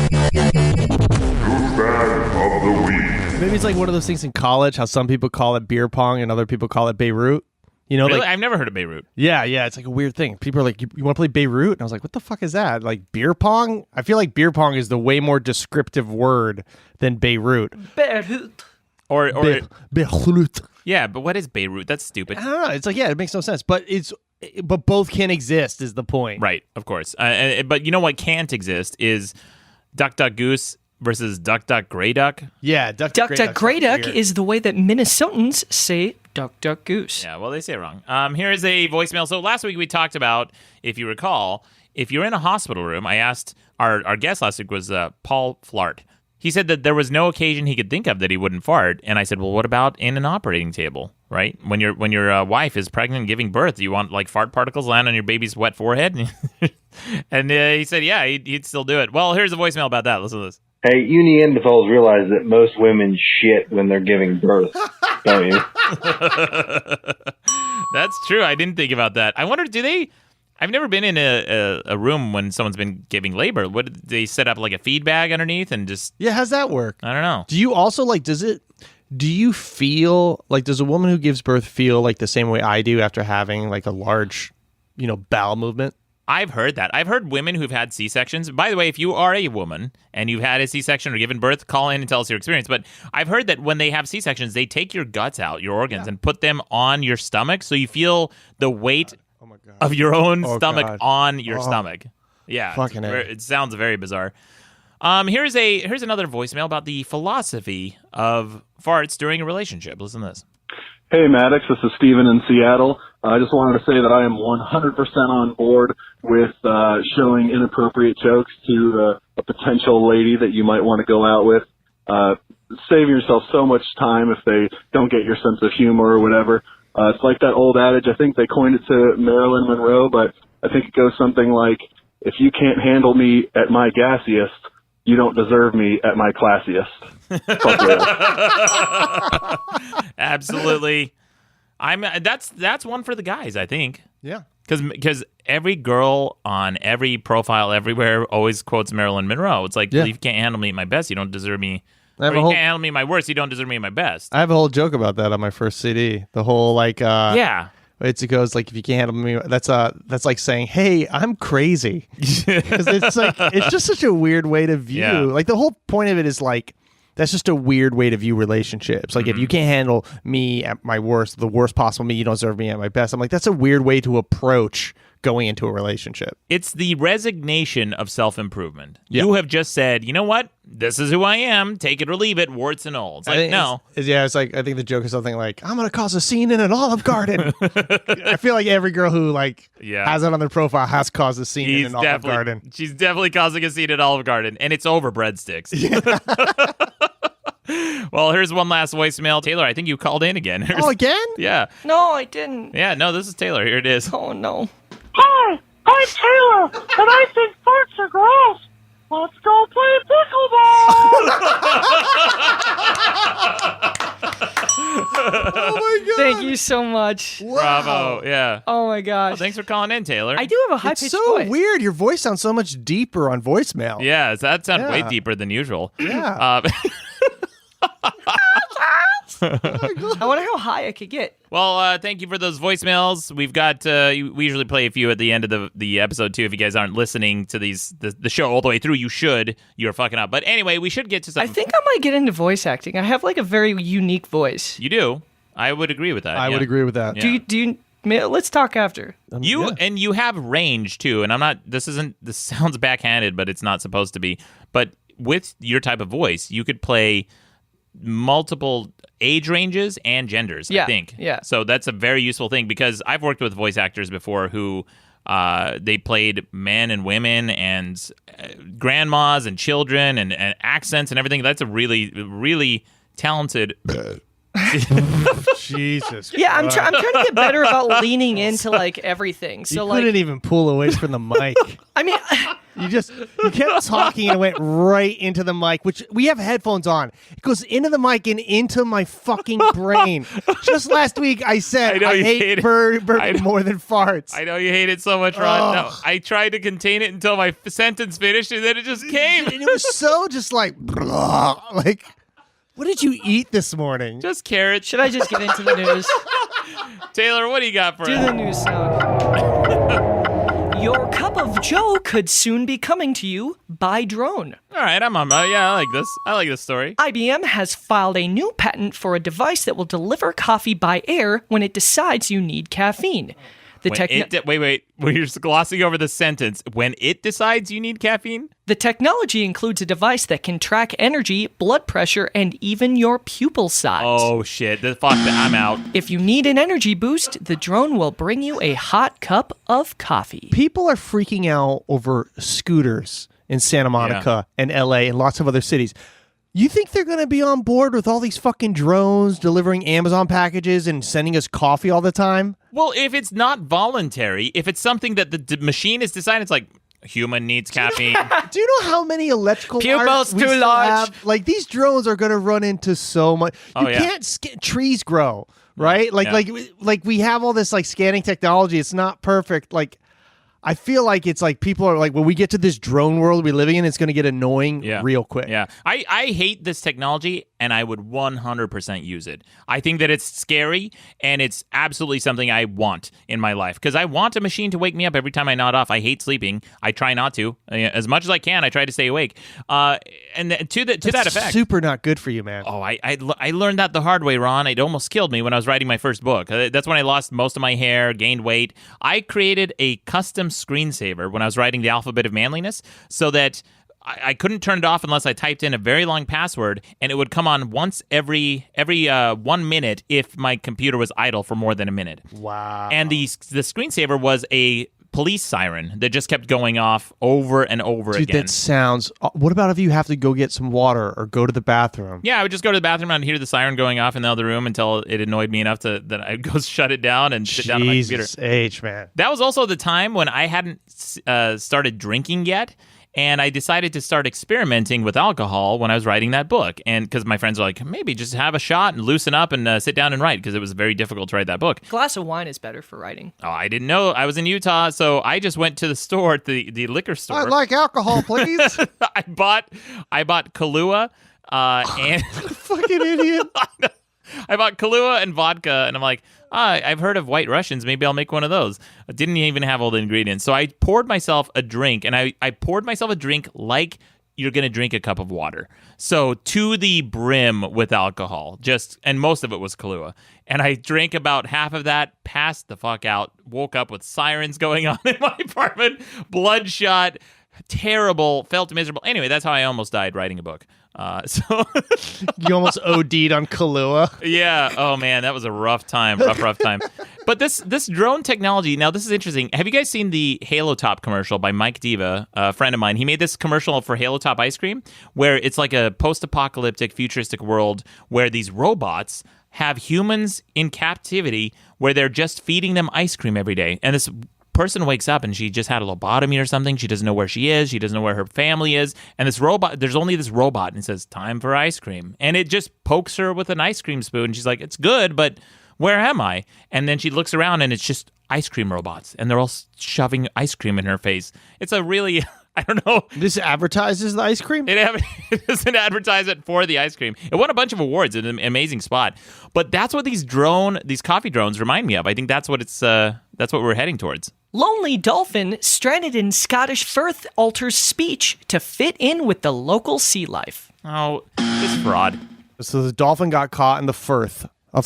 it's like one of those things in college, how some people call it beer pong and other people call it Beirut. Really? I've never heard of Beirut. Yeah, it's like a weird thing. People are like, you want to play Beirut? And I was like, what the fuck is that? Like beer pong? I feel like beer pong is the way more descriptive word than Beirut. Beirut. Or Beirut. Yeah, but what is Beirut? That's stupid. I don't know. It's like, yeah, it makes no sense. But both can exist is the point. Right, of course. But you know what can't exist is Duck Duck Goose versus Duck Duck Grey Duck. Yeah, Duck Duck Grey Duck is the way that Minnesotans say Duck Duck Goose. Yeah, well, they say it wrong. Here is a voicemail. So last week we talked about, if you recall, if you're in a hospital room, I asked, our guest last week was Paul Flart. He said that there was no occasion he could think of that he wouldn't fart. And I said, well, what about in an operating table, right? When your wife is pregnant and giving birth, do you want like fart particles land on your baby's wet forehead? And he said, yeah, he'd still do it. Well, here's a voicemail about that. Listen to this. Hey, you Neanderthals realize that most women shit when they're giving birth, don't you? That's true. I didn't think about that. I wonder, do they... I've never been in a room when someone's been giving labor. What, do they set up like a feed bag underneath and just... Yeah, how's that work? I don't know. Do you also like, do you feel, like, does a woman who gives birth feel like the same way I do after having like a large, bowel movement? I've heard that. I've heard women who've had C-sections. By the way, if you are a woman and you've had a C-section or given birth, call in and tell us your experience. But I've heard that when they have C-sections, they take your guts out, your organs, and put them on your stomach so you feel the weight of your own stomach on your stomach. Yeah, it sounds very bizarre. Here's another voicemail about the philosophy of farts during a relationship. Listen to this. Hey, Maddox, this is Steven in Seattle. I just wanted to say that I am 100% on board with showing inappropriate jokes to a potential lady that you might want to go out with. Saving yourself so much time if they don't get your sense of humor or whatever. It's like that old adage, I think they coined it to Marilyn Monroe, but I think it goes something like, if you can't handle me at my gassiest, you don't deserve me at my classiest. Absolutely. That's one for the guys, I think. Yeah. Because every girl on every profile everywhere always quotes Marilyn Monroe. It's like, well, if you can't handle me at my best, you don't deserve me. Or you can't handle me at my worst, you don't deserve me at my best. I have a whole joke about that on my first CD. The whole like, it goes like, if you can't handle me, that's like saying, hey, I'm crazy. Because it's like, it's just such a weird way to view. Yeah. Like the whole point of it is like, that's just a weird way to view relationships. Like if you can't handle me at my worst, the worst possible me, you don't deserve me at my best. I'm like, that's a weird way to approach going into a relationship. It's the resignation of self-improvement. Yeah. You have just said, you know what? This is who I am. Take it or leave it, warts and all. It's like, no. It's like, I think the joke is something like, I'm going to cause a scene in an Olive Garden. I feel like every girl who has it on their profile has caused a scene in an Olive Garden. She's definitely causing a scene at Olive Garden, and it's over breadsticks. Yeah. Well, here's one last voicemail. Taylor, I think you called in again. Again? Yeah. No, I didn't. Yeah, no, this is Taylor. Here it is. Oh, no. Hi, I'm Taylor, and I think farts are gross. Let's go play pickleball. Oh my God. Thank you so much. Wow. Bravo. Yeah. Oh my gosh. Well, thanks for calling in, Taylor. I do have a high-pitched It's so voice. weird. Your voice sounds so much deeper on voicemail. Yeah, that sounds way deeper than usual. Yeah. I wonder how high I could get. Well, thank you for those voicemails. We've got we usually play a few at the end of the episode too. If you guys aren't listening to the show all the way through, you should. You're fucking up. But anyway, we should get to something. I think I might get into voice acting. I have like a very unique voice. You do. I would agree with that. I would agree with that. Yeah. Do you? Let's talk after. And you have range too. And I'm not. This sounds backhanded, but it's not supposed to be. But with your type of voice, you could play multiple age ranges and genders, I think. Yeah. So that's a very useful thing because I've worked with voice actors before who they played men and women and grandmas and children and accents and everything. That's a really, really talented... Jesus. Yeah, I'm trying to get better about leaning into like everything. So you couldn't even pull away from the mic. I mean, you kept talking and it went right into the mic, which we have headphones on. It goes into the mic and into my fucking brain. Just last week I said I hate burping more than farts. I know you hate it so much, Ron. No, I tried to contain it until my sentence finished and then it just came. And it was so just like, blah, like... What did you eat this morning? Just carrots. Should I just get into the news? Taylor, what do you got for us? Do the news sound. Your cup of Joe could soon be coming to you by drone. All right, I'm on. Yeah, I like this. I like this story. IBM has filed a new patent for a device that will deliver coffee by air when it decides you need caffeine. Wait. We're just glossing over the sentence. When it decides you need caffeine? The technology includes a device that can track energy, blood pressure, and even your pupil size. Oh, shit. I'm out. If you need an energy boost, the drone will bring you a hot cup of coffee. People are freaking out over scooters in Santa Monica and LA and lots of other cities. You think they're going to be on board with all these fucking drones delivering Amazon packages and sending us coffee all the time? Well, if it's not voluntary, if it's something that the machine is deciding, it's like, human needs caffeine. Do you know how many electrical pupils too large? Have? Like, these drones are going to run into so much. You can't trees grow, right? Like we have all this like scanning technology. It's not perfect. Like, I feel like it's like people are like, when we get to this drone world we're living in, it's going to get annoying real quick. Yeah. I hate this technology, and I would 100% use it. I think that it's scary, and it's absolutely something I want in my life, because I want a machine to wake me up every time I nod off. I hate sleeping. I try not to. As much as I can, I try to stay awake. And to that effect. Super not good for you, man. Oh, I learned that the hard way, Ron. It almost killed me when I was writing my first book. That's when I lost most of my hair, gained weight. I created a custom screensaver when I was writing The Alphabet of Manliness, so that I couldn't turn it off unless I typed in a very long password, and it would come on once every 1 minute if my computer was idle for more than a minute. Wow. And the screensaver was a police siren that just kept going off over and over again. Dude, that sounds... What about if you have to go get some water or go to the bathroom? Yeah, I would just go to the bathroom and hear the siren going off in the other room until it annoyed me enough that I'd go shut it down and sit down on my computer. Jesus H, man. That was also the time when I hadn't started drinking yet, and I decided to start experimenting with alcohol when I was writing that book. And because my friends were like, maybe just have a shot and loosen up and sit down and write, because it was very difficult to write that book. A glass of wine is better for writing. Oh, I didn't know. I was in Utah, so I just went to the store, the liquor store. I'd like alcohol, please. I bought Kahlua and fucking idiot. I bought Kahlua and vodka, and I'm like, I've heard of White Russians. Maybe I'll make one of those. I didn't even have all the ingredients. So I poured myself a drink, and I poured myself a drink like you're going to drink a cup of water. So to the brim with alcohol, and most of it was Kahlua. And I drank about half of that, passed the fuck out, woke up with sirens going on in my apartment, bloodshot, terrible, felt miserable. Anyway, that's how I almost died writing a book. So you almost OD'd on Kahlua. Yeah. Oh man, that was a rough time. Rough time. But this drone technology. Now this is interesting. Have you guys seen the Halo Top commercial by Mike Diva, a friend of mine? He made this commercial for Halo Top ice cream, where it's like a post-apocalyptic, futuristic world where these robots have humans in captivity, where they're just feeding them ice cream every day, and this person wakes up and she just had a lobotomy or something. She doesn't know where she is. She doesn't know where her family is. And there's only this robot, and it says, time for ice cream. And it just pokes her with an ice cream spoon. And she's like, it's good, but where am I? And then she looks around, and it's just ice cream robots. And they're all shoving ice cream in her face. It's a really... I don't know. This advertises the ice cream? It is an advertisement for the ice cream. It won a bunch of awards. It's an amazing spot. But that's what these coffee drones remind me of. I think that's what we're heading towards. Lonely dolphin stranded in Scottish Firth alters speech to fit in with the local sea life. Oh, this fraud. So the dolphin got caught in the Firth of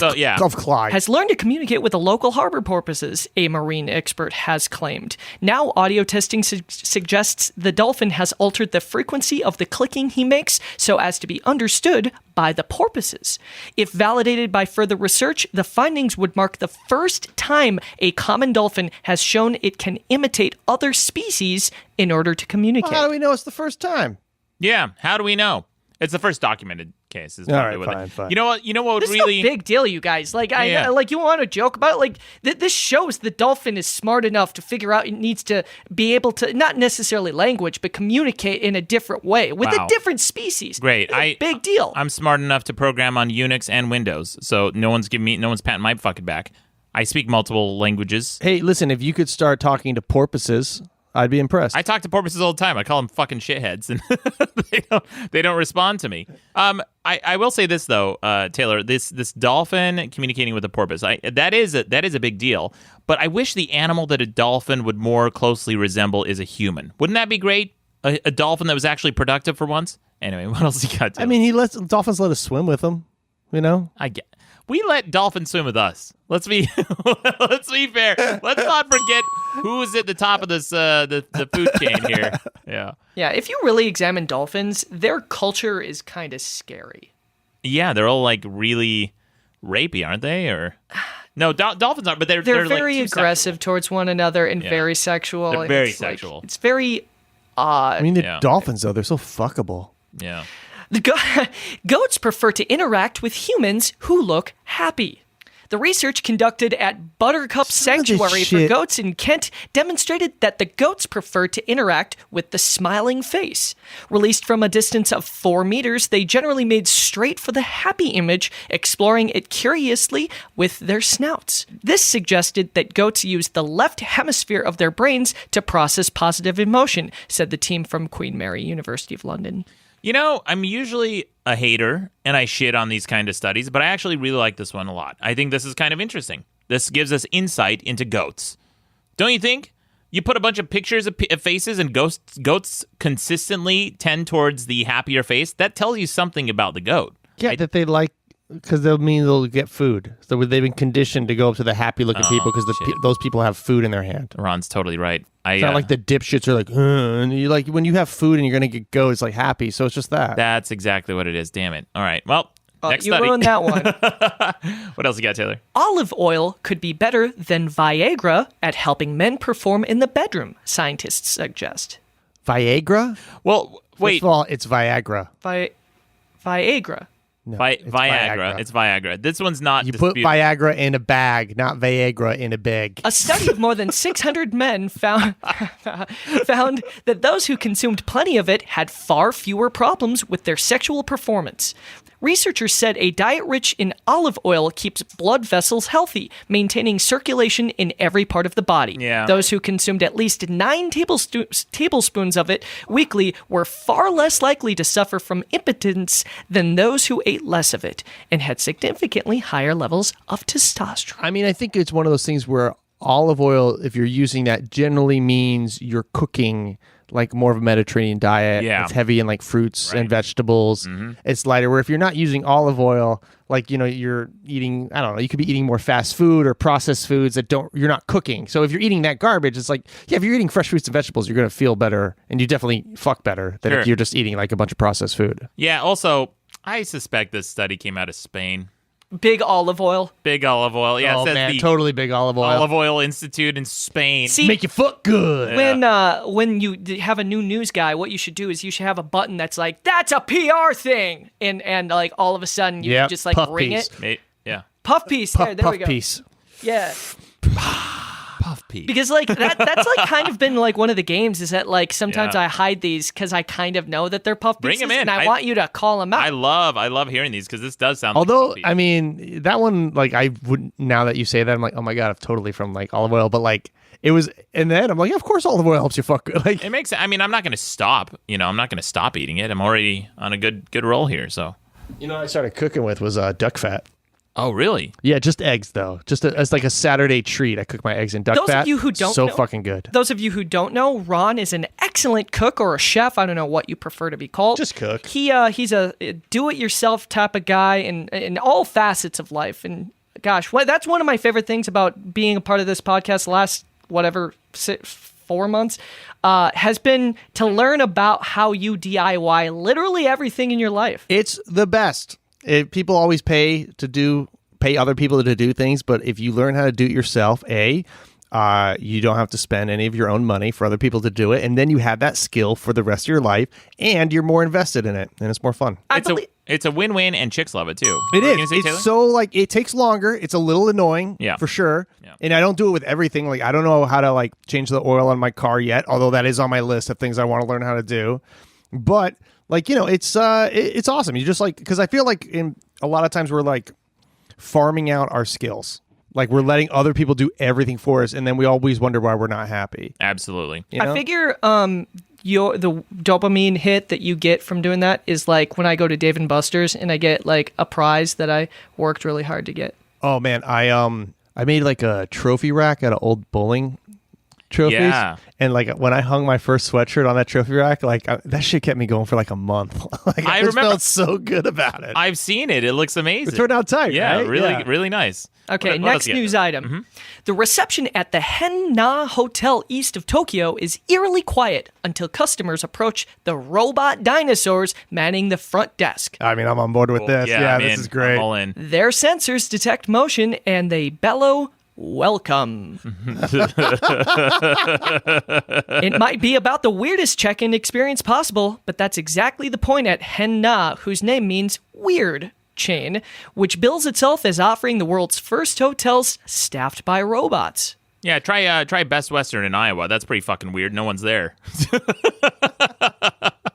Clyde. Has learned to communicate with the local harbor porpoises, a marine expert has claimed. Now, audio testing suggests the dolphin has altered the frequency of the clicking he makes so as to be understood by the porpoises. If validated by further research, the findings would mark the first time a common dolphin has shown it can imitate other species in order to communicate. Well, how do we know it's the first time? Yeah, how do we know? It's the first documented case. Is all right, fine. You know what? This really is no big deal, you guys. Like, you want to joke about it? Like, this shows the dolphin is smart enough to figure out it needs to be able to, not necessarily language, but communicate in a different way with a different species. Great. Big deal. I'm smart enough to program on Unix and Windows, so no one's patting my fucking back. I speak multiple languages. Hey, listen, if you could start talking to porpoises, I'd be impressed. I talk to porpoises all the time. I call them fucking shitheads, and they don't respond to me. I will say this though, Taylor. This dolphin communicating with a porpoise, that is a big deal. But I wish the animal that a dolphin would more closely resemble is a human. Wouldn't that be great? A dolphin that was actually productive for once. Anyway, what else you got? I mean, dolphins let us swim with him. You know, we let dolphins swim with us. Let's be fair. Let's not forget who's at the top of this the food chain here. Yeah. Yeah, if you really examine dolphins, their culture is kind of scary. Yeah, they're all like really rapey, aren't they? Or no, dolphins aren't, but they're very like aggressive towards one another and very sexual. They're very sexual. It's very odd. I mean, the dolphins though, they're so fuckable. Yeah. The goats prefer to interact with humans who look happy. The research conducted at Buttercup Sanctuary for Goats in Kent demonstrated that the goats prefer to interact with the smiling face. Released from a distance of 4 meters, they generally made straight for the happy image, exploring it curiously with their snouts. This suggested that goats use the left hemisphere of their brains to process positive emotion, said the team from Queen Mary, University of London. You know, I'm usually a hater, and I shit on these kind of studies, but I actually really like this one a lot. I think this is kind of interesting. This gives us insight into goats. Don't you think? You put a bunch of pictures of faces, and goats consistently tend towards the happier face. That tells you something about the goat. Yeah, right? That they like, because they'll mean they'll get food. So they've been conditioned to go up to the happy-looking people because those people have food in their hand. Ron's totally right. It's not like the dipshits are like, and you like when you have food and you're gonna get goat, it's like happy. So it's just that. That's exactly what it is. Damn it. All right. Well, next you study. ruined that one. What else you got, Taylor? Olive oil could be better than Viagra at helping men perform in the bedroom, scientists suggest. Viagra? Well, wait. First of all, it's Viagra. Viagra. No, Viagra. It's Viagra. This one's not. You put Viagra in a bag, not Viagra in a bag. A study of more than 600 men found that those who consumed plenty of it had far fewer problems with their sexual performance. Researchers said a diet rich in olive oil keeps blood vessels healthy, maintaining circulation in every part of the body. Yeah. Those who consumed at least 9 tablespoons of it weekly were far less likely to suffer from impotence than those who ate less of it and had significantly higher levels of testosterone. I mean, I think it's one of those things where olive oil, if you're using that, generally means you're cooking like more of a Mediterranean diet. Yeah. It's heavy in like fruits and vegetables. Mm-hmm. It's lighter. Where if you're not using olive oil, like, you know, you're eating, I don't know, you could be eating more fast food or processed foods that you're not cooking. So if you're eating that garbage, it's like, yeah, if you're eating fresh fruits and vegetables, you're going to feel better and you definitely fuck better than if you're just eating like a bunch of processed food. Yeah. Also, I suspect this study came out of Spain. Big olive oil. Big olive oil. Yeah, oh, man, totally big olive oil. Olive Oil Institute in Spain. See, make you foot good. When you have a new news guy, what you should do is you should have a button that's like, that's a PR thing. And like all of a sudden you just like ring piece. it. Yeah. Puff piece. There we go. Puff piece. Yeah. Puff piece. Because like that's like kind of been like one of the games is that like sometimes I hide these because I kind of know that they're puff pieces. Bring them in. And I want you to call them out. I love hearing these because this does sound. Although like I mean that one, like I would, now that you say that, I'm like, oh my god, I'm totally from like olive oil, but like it was, and then I'm like, yeah, of course olive oil helps you fuck good. Like it makes. I mean, I'm not going to stop. You know, I'm not going to stop eating it. I'm already on a good roll here. So, you know, what I started cooking with was duck fat. Oh, really? Yeah, just eggs though. Just as like a Saturday treat. I cook my eggs in duck fat. Those of you who don't so know, fucking good. Those of you who don't know, Ron is an excellent cook or a chef. I don't know what you prefer to be called. Just cook. He's a do-it-yourself type of guy in all facets of life. And gosh, that's one of my favorite things about being a part of this podcast the last, 4 months, has been to learn about how you DIY literally everything in your life. It's the best. People always pay other people to do things, but if you learn how to do it yourself, you don't have to spend any of your own money for other people to do it, and then you have that skill for the rest of your life, and you're more invested in it, and it's more fun. It's a win-win, and chicks love it too. It is. It's so like it takes longer. It's a little annoying, for sure. Yeah. And I don't do it with everything. Like I don't know how to like change the oil on my car yet, although that is on my list of things I want to learn how to do. But like, you know, it's awesome. You just like, because I feel like in a lot of times we're like farming out our skills. Like we're letting other people do everything for us, and then we always wonder why we're not happy. Absolutely. You know? I figure the dopamine hit that you get from doing that is like when I go to Dave & Buster's and I get like a prize that I worked really hard to get. Oh man, I made like a trophy rack out of old bowling trophies. Yeah. And like when I hung my first sweatshirt on that trophy rack, like that shit kept me going for like a month. Like I just felt so good about it. I've seen it. It looks amazing. It turned out tight. Yeah, right? really nice. Okay, What next else you got? news item. The reception at the Hen-Na Hotel east of Tokyo is eerily quiet until customers approach the robot dinosaurs manning the front desk. I mean, I'm on board with this. Yeah, man, this is great. I'm all in. Their sensors detect motion and they bellow, "Welcome." It might be about the weirdest check-in experience possible, but that's exactly the point at Hen-Na, whose name means weird chain, which bills itself as offering the world's first hotels staffed by robots. Yeah, try Best Western in Iowa. That's pretty fucking weird. No one's there.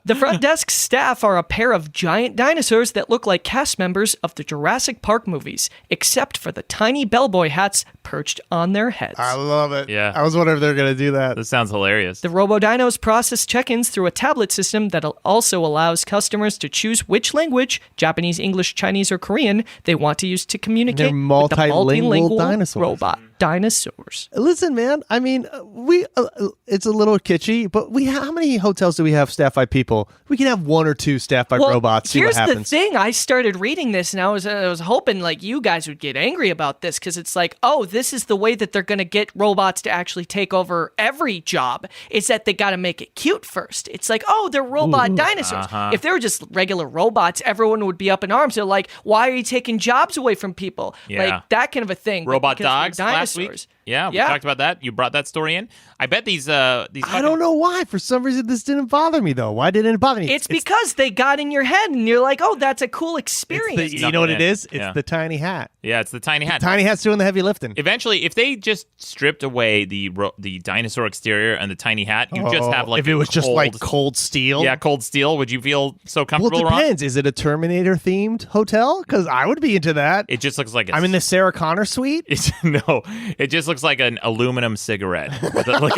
The front desk staff are a pair of giant dinosaurs that look like cast members of the Jurassic Park movies, except for the tiny bellboy hats perched on their heads. I love it. Yeah. I was wondering if they're going to do that. This sounds hilarious. The RoboDinos process check-ins through a tablet system that also allows customers to choose which language, Japanese, English, Chinese, or Korean, they want to use to communicate They're with the multilingual dinosaurs. robot dinosaurs. Listen, man. I mean, it's a little kitschy, but how many hotels do we have staffed by people? We can have one or two staffed by robots. See what Here's happens. the thing. I started reading this, and I was hoping like you guys would get angry about this because it's like, oh, this is the way that they're going to get robots to actually take over every job. Is that they got to make it cute first. It's like, oh, they're robot dinosaurs. If they were just regular robots, everyone would be up in arms. They're like, why are you taking jobs away from people? Yeah. Like that kind of a thing. But Robot because they're dogs last week. dinosaurs. Yeah, we talked about that. You brought that story in. I bet these I don't know why. For some reason, this didn't bother me, though. Why didn't it bother me? It's because they got in your head, and you're like, oh, that's a cool experience. You know what it is? It's Yeah. the tiny hat. Yeah, it's the tiny hat. Tiny hat's doing the heavy lifting. Eventually, if they just stripped away the dinosaur exterior and the tiny hat, you just have like if it was just like cold steel. Yeah, cold steel. Would you feel so Well, comfortable? it depends. Is it a Terminator themed hotel? Because I would be into that. It just looks like I'm in the Sarah Connor suite. No, it just looks like an aluminum cigarette with like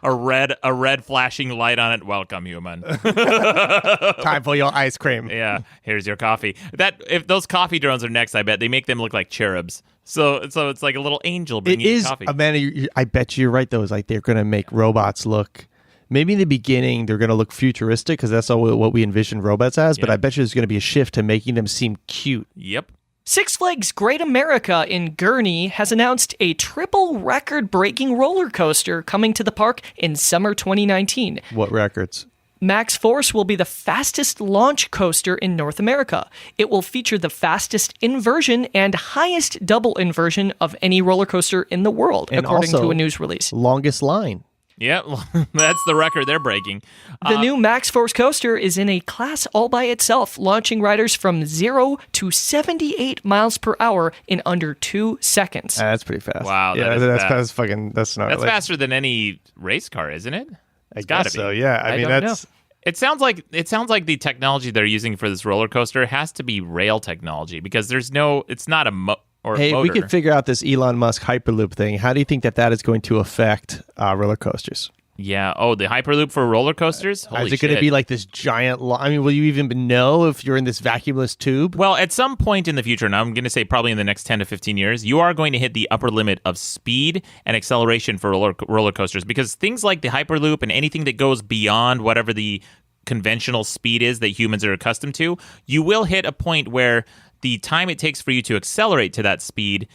a red flashing light on it. Welcome, human. Time for your ice cream. Yeah, here's your coffee. If those coffee drones are next, I bet they make them look like cherubs. So it's like a little angel It bringing you is, coffee. Amanda. I bet you're right. Though, it's like they're going to make robots look. Maybe in the beginning they're going to look futuristic because that's all what we envision robots as. But Yeah. I bet you there's going to be a shift to making them seem cute. Yep. Six Flags Great America in Gurnee has announced a triple record-breaking roller coaster coming to the park in summer 2019. What records? Max Force will be the fastest launch coaster in North America. It will feature the fastest inversion and highest double inversion of any roller coaster in the world, And according also to a news release. Longest line. Yep, that's the record they're breaking. The new Max Force coaster is in a class all by itself, launching riders from 0 to 78 miles per hour in under 2 seconds. That's pretty fast. Wow, Yeah, that is that's fast. fast. Fucking. That's not. That's like, faster than any race car, isn't it? I It's gotta guess so. be. Yeah. I mean, don't that's. It sounds like the technology they're using for this roller coaster has to be rail technology because it's not a Hey, motor. we could figure out this Elon Musk Hyperloop thing. How do you think that is going to affect roller coasters? Yeah. Oh, the Hyperloop for roller coasters? Holy Is it going to shit. be like this giant? I mean, will you even know if you're in this vacuumless tube? Well, at some point in the future, and I'm going to say probably in the next 10 to 15 years, you are going to hit the upper limit of speed and acceleration for roller coasters because things like the Hyperloop and anything that goes beyond whatever the conventional speed is that humans are accustomed to, you will hit a point where the time it takes for you to accelerate to that speed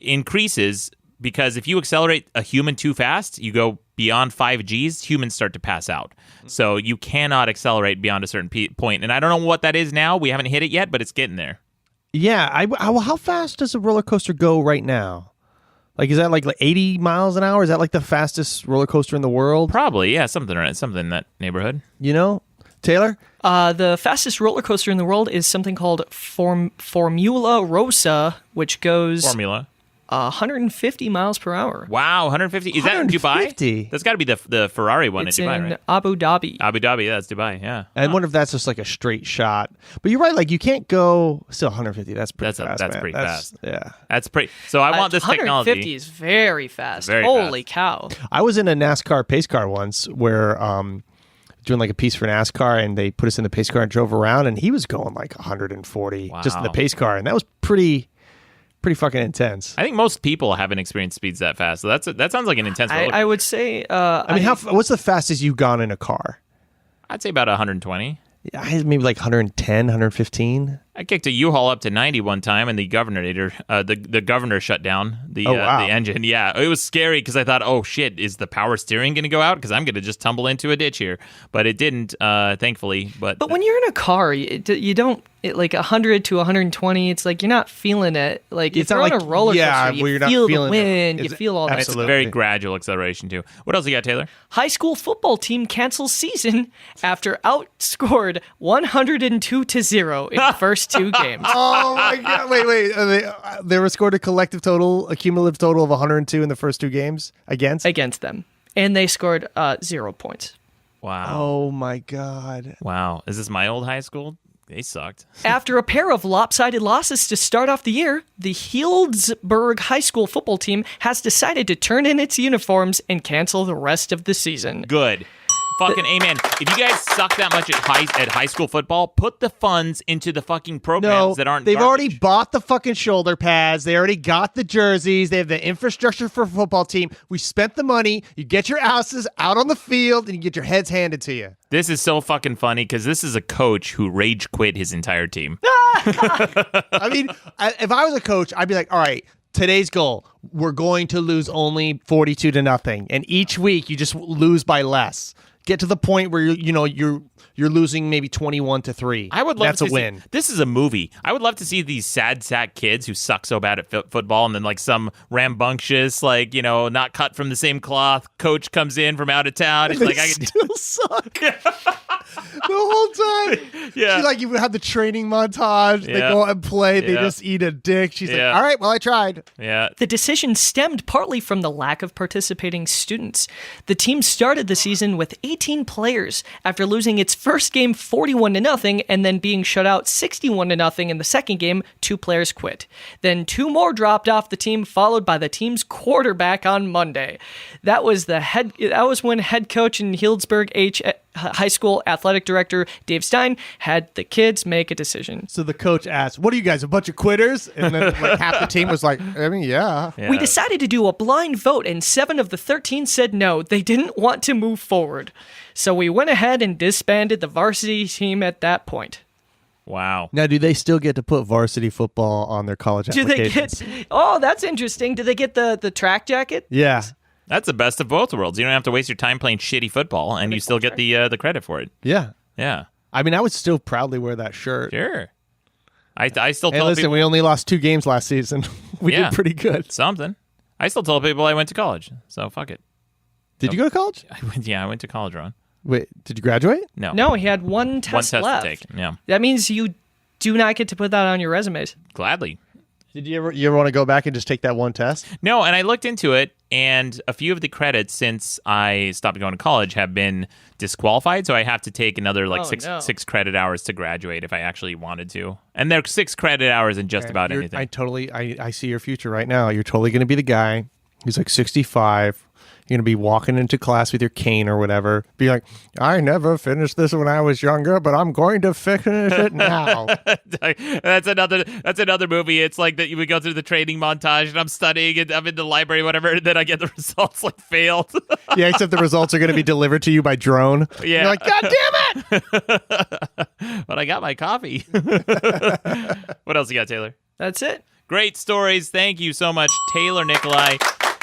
increases because if you accelerate a human too fast, you go beyond 5 Gs, humans start to pass out. So you cannot accelerate beyond a certain point. And I don't know what that is now. We haven't hit it yet, but it's getting there. Yeah. How fast does a roller coaster go right now? Like, is that like 80 miles an hour? Is that like the fastest roller coaster in the world? Probably, yeah, something in that neighborhood. You know, Taylor? The fastest roller coaster in the world is something called Formula Rossa, which goes Formula. 150 miles per hour. Wow, 150. Is that in 150? Dubai? That's got to be the Ferrari one It's in Dubai, in right? Abu Dhabi. Abu Dhabi, yeah, that's Dubai, yeah. I wonder if that's just like a straight shot. But you're right, like you can't go still 150. That's pretty fast. That's man. pretty fast. Yeah. That's pretty. So I want this 150 technology. is very fast. Very Holy cow. I was in a NASCAR pace car once where doing like a piece for NASCAR, and they put us in the pace car and drove around, and he was going like 140 just in the Wow. pace car, and that was pretty fucking intense. I think most people haven't experienced speeds that fast. So that sounds like an intense roller. I would say. I mean, what's the fastest you've gone in a car? I'd say about 120. Yeah, I had maybe like 110, 115. I kicked a U-Haul up to 90 one time, and the governor shut down the engine. Yeah, it was scary because I thought, oh shit, is the power steering going to go out? Because I'm going to just tumble into a ditch here. But it didn't, thankfully. But when you're in a car, you don't like 100 to 120. It's like you're not feeling it. Like It's if you're not on like- a roller yeah, coaster, where you you're not feel the feeling it. wind, you It's- feel all that. it's absolutely. a very gradual acceleration too. What else you got, Taylor? High school football team cancels season after outscored 102-0 in the first 2 games. Oh my god! Wait. They were scored a cumulative total of 102 in the first 2 games against them, and they scored 0 points. Wow. Oh my god! Wow. Is this my old high school? They sucked. After a pair of lopsided losses to start off the year, the Healdsburg High School football team has decided to turn in its uniforms and cancel the rest of the season. Good. Fucking amen. If you guys suck that much at high school football, put the funds into the fucking programs that aren't they've garbage. already bought the fucking shoulder pads. They already got the jerseys. They have the infrastructure for a football team. We spent the money. You get your asses out on the field and you get your heads handed to you. This is so fucking funny because this is a coach who rage quit his entire team. I mean, if I was a coach, I'd be like, all right, today's goal, we're going to lose only 42-0. And each week you just lose by less. Get to the point where you're losing maybe 21-3. I would love That's to a win. This is a movie. I would love to see these sad sack kids who suck so bad at football, and then like some rambunctious, like not cut from the same cloth coach comes in from out of town. It's They like I can still suck. The whole time. Yeah. She, like, you have the training montage. They Yeah. go out and play. They Yeah. just eat a dick. She's Yeah. like, all right, well, I tried. Yeah. The decision stemmed partly from the lack of participating students. The team started the season with 18 players after losing its first game 41-0 and then being shut out 61-0 in the second game. 2 players quit. Then 2 more dropped off the team, followed by the team's quarterback on Monday. That was when head coach and Healdsburg High School athletic director Dave Stein had the kids make a decision. So the coach asked, what are you guys, a bunch of quitters? And then like half the team was like, I mean, yeah. We decided to do a blind vote, and 7 of the 13 said no. They didn't want to move forward. So we went ahead and disbanded the varsity team at that point. Wow. Now, do they still get to put varsity football on their college Do they applications? get... Oh, that's interesting. Do they get the track jacket? Yeah. That's the best of both worlds. You don't have to waste your time playing shitty football, and you still get the credit for it. Yeah. Yeah. I mean, I would still proudly wear that shirt. Sure. I still Hey, tell listen, people we only lost 2 games last season. We Yeah. did pretty good. something. I still tell people I went to college, so fuck it. Did you go to college? I went to college, Ron. Wait, did you graduate? No, he had one test left. to take. Yeah, That means you do not get to put that on your resumes. gladly. Did you ever want to go back and just take that one test? No, and I looked into it, and a few of the credits since I stopped going to college have been disqualified, so I have to take another six credit hours to graduate if I actually wanted to. And there's 6 credit hours in just about anything. I see your future right now. You're totally going to be the guy who's like 65. You're going to be walking into class with your cane or whatever. Be like, I never finished this when I was younger, but I'm going to finish it now. That's another movie. It's like that you would go through the training montage, and I'm studying, and I'm in the library, whatever, and then I get the results like failed. Yeah, except the results are going to be delivered to you by drone. Yeah. You're like, God damn it! But I got my coffee. What else you got, Taylor? That's it. Great stories. Thank you so much, Taylor Nikolai.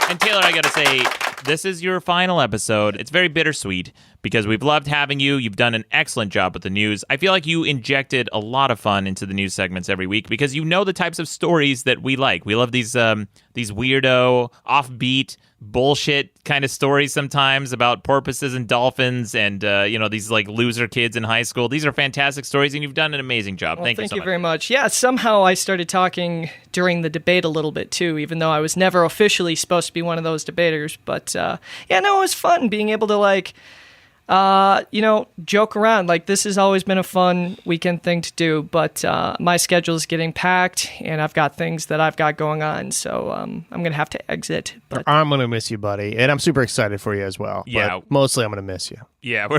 And Taylor, I got to say, this is your final episode. It's very bittersweet because we've loved having you. You've done an excellent job with the news. I feel like you injected a lot of fun into the news segments every week because you know the types of stories that we like. We love these weirdo, offbeat, bullshit kind of stories sometimes about porpoises and dolphins and these like loser kids in high school. These are fantastic stories, and you've done an amazing job. Well, thank you so much. very much. Yeah, somehow I started talking during the debate a little bit too, even though I was never officially supposed to be one of those debaters. But it was fun being able to joke around. Like, this has always been a fun weekend thing to do, but my schedule is getting packed, and I've got things that I've got going on, so I'm going to have to exit. But I'm going to miss you, buddy, and I'm super excited for you as well. Yeah. But mostly I'm going to miss you. Yeah,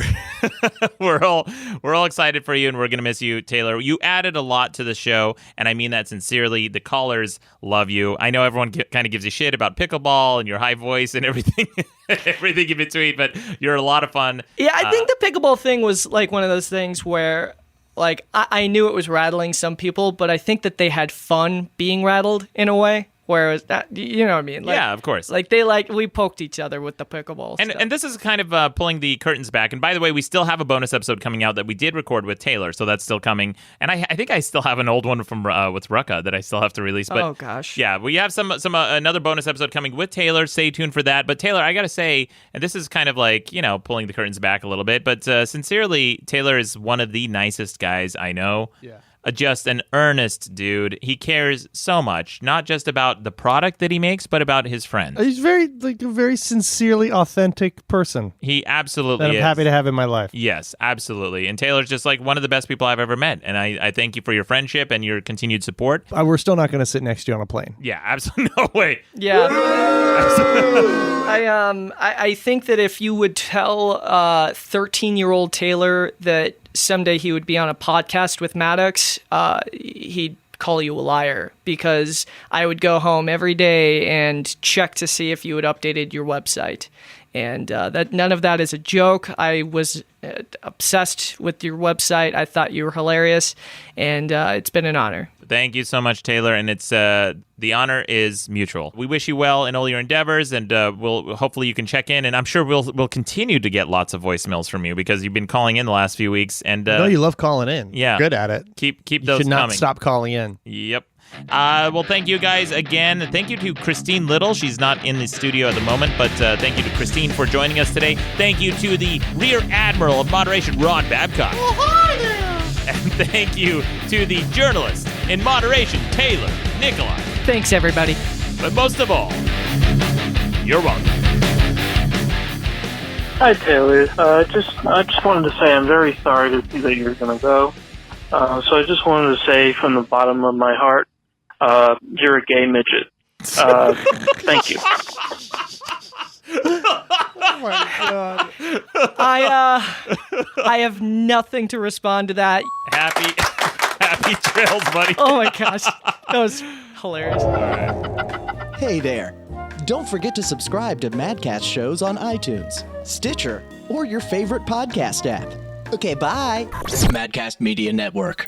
we're all excited for you, and we're going to miss you, Taylor. You added a lot to the show, and I mean that sincerely. The callers love you. I know everyone kind of gives you shit about pickleball and your high voice and everything everything in between, but you're a lot of fun. Yeah, I think the pickleball thing was like one of those things where, like, I knew it was rattling some people, but I think that they had fun being rattled in a way. Whereas that, you know what I mean? Like, yeah, of course. Like we poked each other with the pickleball stuff. And this is kind of pulling the curtains back. And by the way, we still have a bonus episode coming out that we did record with Taylor, so that's still coming. And I think I still have an old one from with Rucka that I still have to release. But, oh gosh. Yeah, we have some another bonus episode coming with Taylor. Stay tuned for that. But Taylor, I gotta say, and this is kind of like pulling the curtains back a little bit, but sincerely, Taylor is one of the nicest guys I know. Yeah. Just an earnest dude. He cares so much, not just about the product that he makes, but about his friends. He's a very sincerely authentic person. He absolutely that I'm is. happy to have in my life. Yes, absolutely. And Taylor's just like one of the best people I've ever met. And I thank you for your friendship and your continued support. We're still not going to sit next to you on a plane. Yeah, absolutely. No way. Yeah. I think that if you would tell 13-year-old Taylor that someday he would be on a podcast with Maddox, he'd call you a liar, because I would go home every day and check to see if you had updated your website. And that none of that is a joke. I was obsessed with your website. I thought you were hilarious, and it's been an honor. Thank you so much, Taylor. And it's the honor is mutual. We wish you well in all your endeavors, and we'll hopefully you can check in. And I'm sure we'll continue to get lots of voicemails from you because you've been calling in the last few weeks. And I know you love calling in. Yeah, good at it. Keep you those should not coming. Stop calling in. Yep. Well, thank you guys again. Thank you to Christine Little. She's not in the studio at the moment, but thank you to Christine for joining us today. Thank you to the Rear Admiral of Moderation, Ron Babcock. Oh, hi there. And thank you to the journalist in moderation, Taylor Nikolai. Thanks, everybody. But most of all, you're welcome. Hi, Taylor. I just wanted to say I'm very sorry to see that you're going to go. So I just wanted to say from the bottom of my heart, you're a gay midget. Thank you. Oh my God. I have nothing to respond to that. Happy trails, buddy. Oh my gosh. That was hilarious. All right. Hey there. Don't forget to subscribe to Madcast shows on iTunes, Stitcher, or your favorite podcast app. Okay, bye. Madcast Media Network.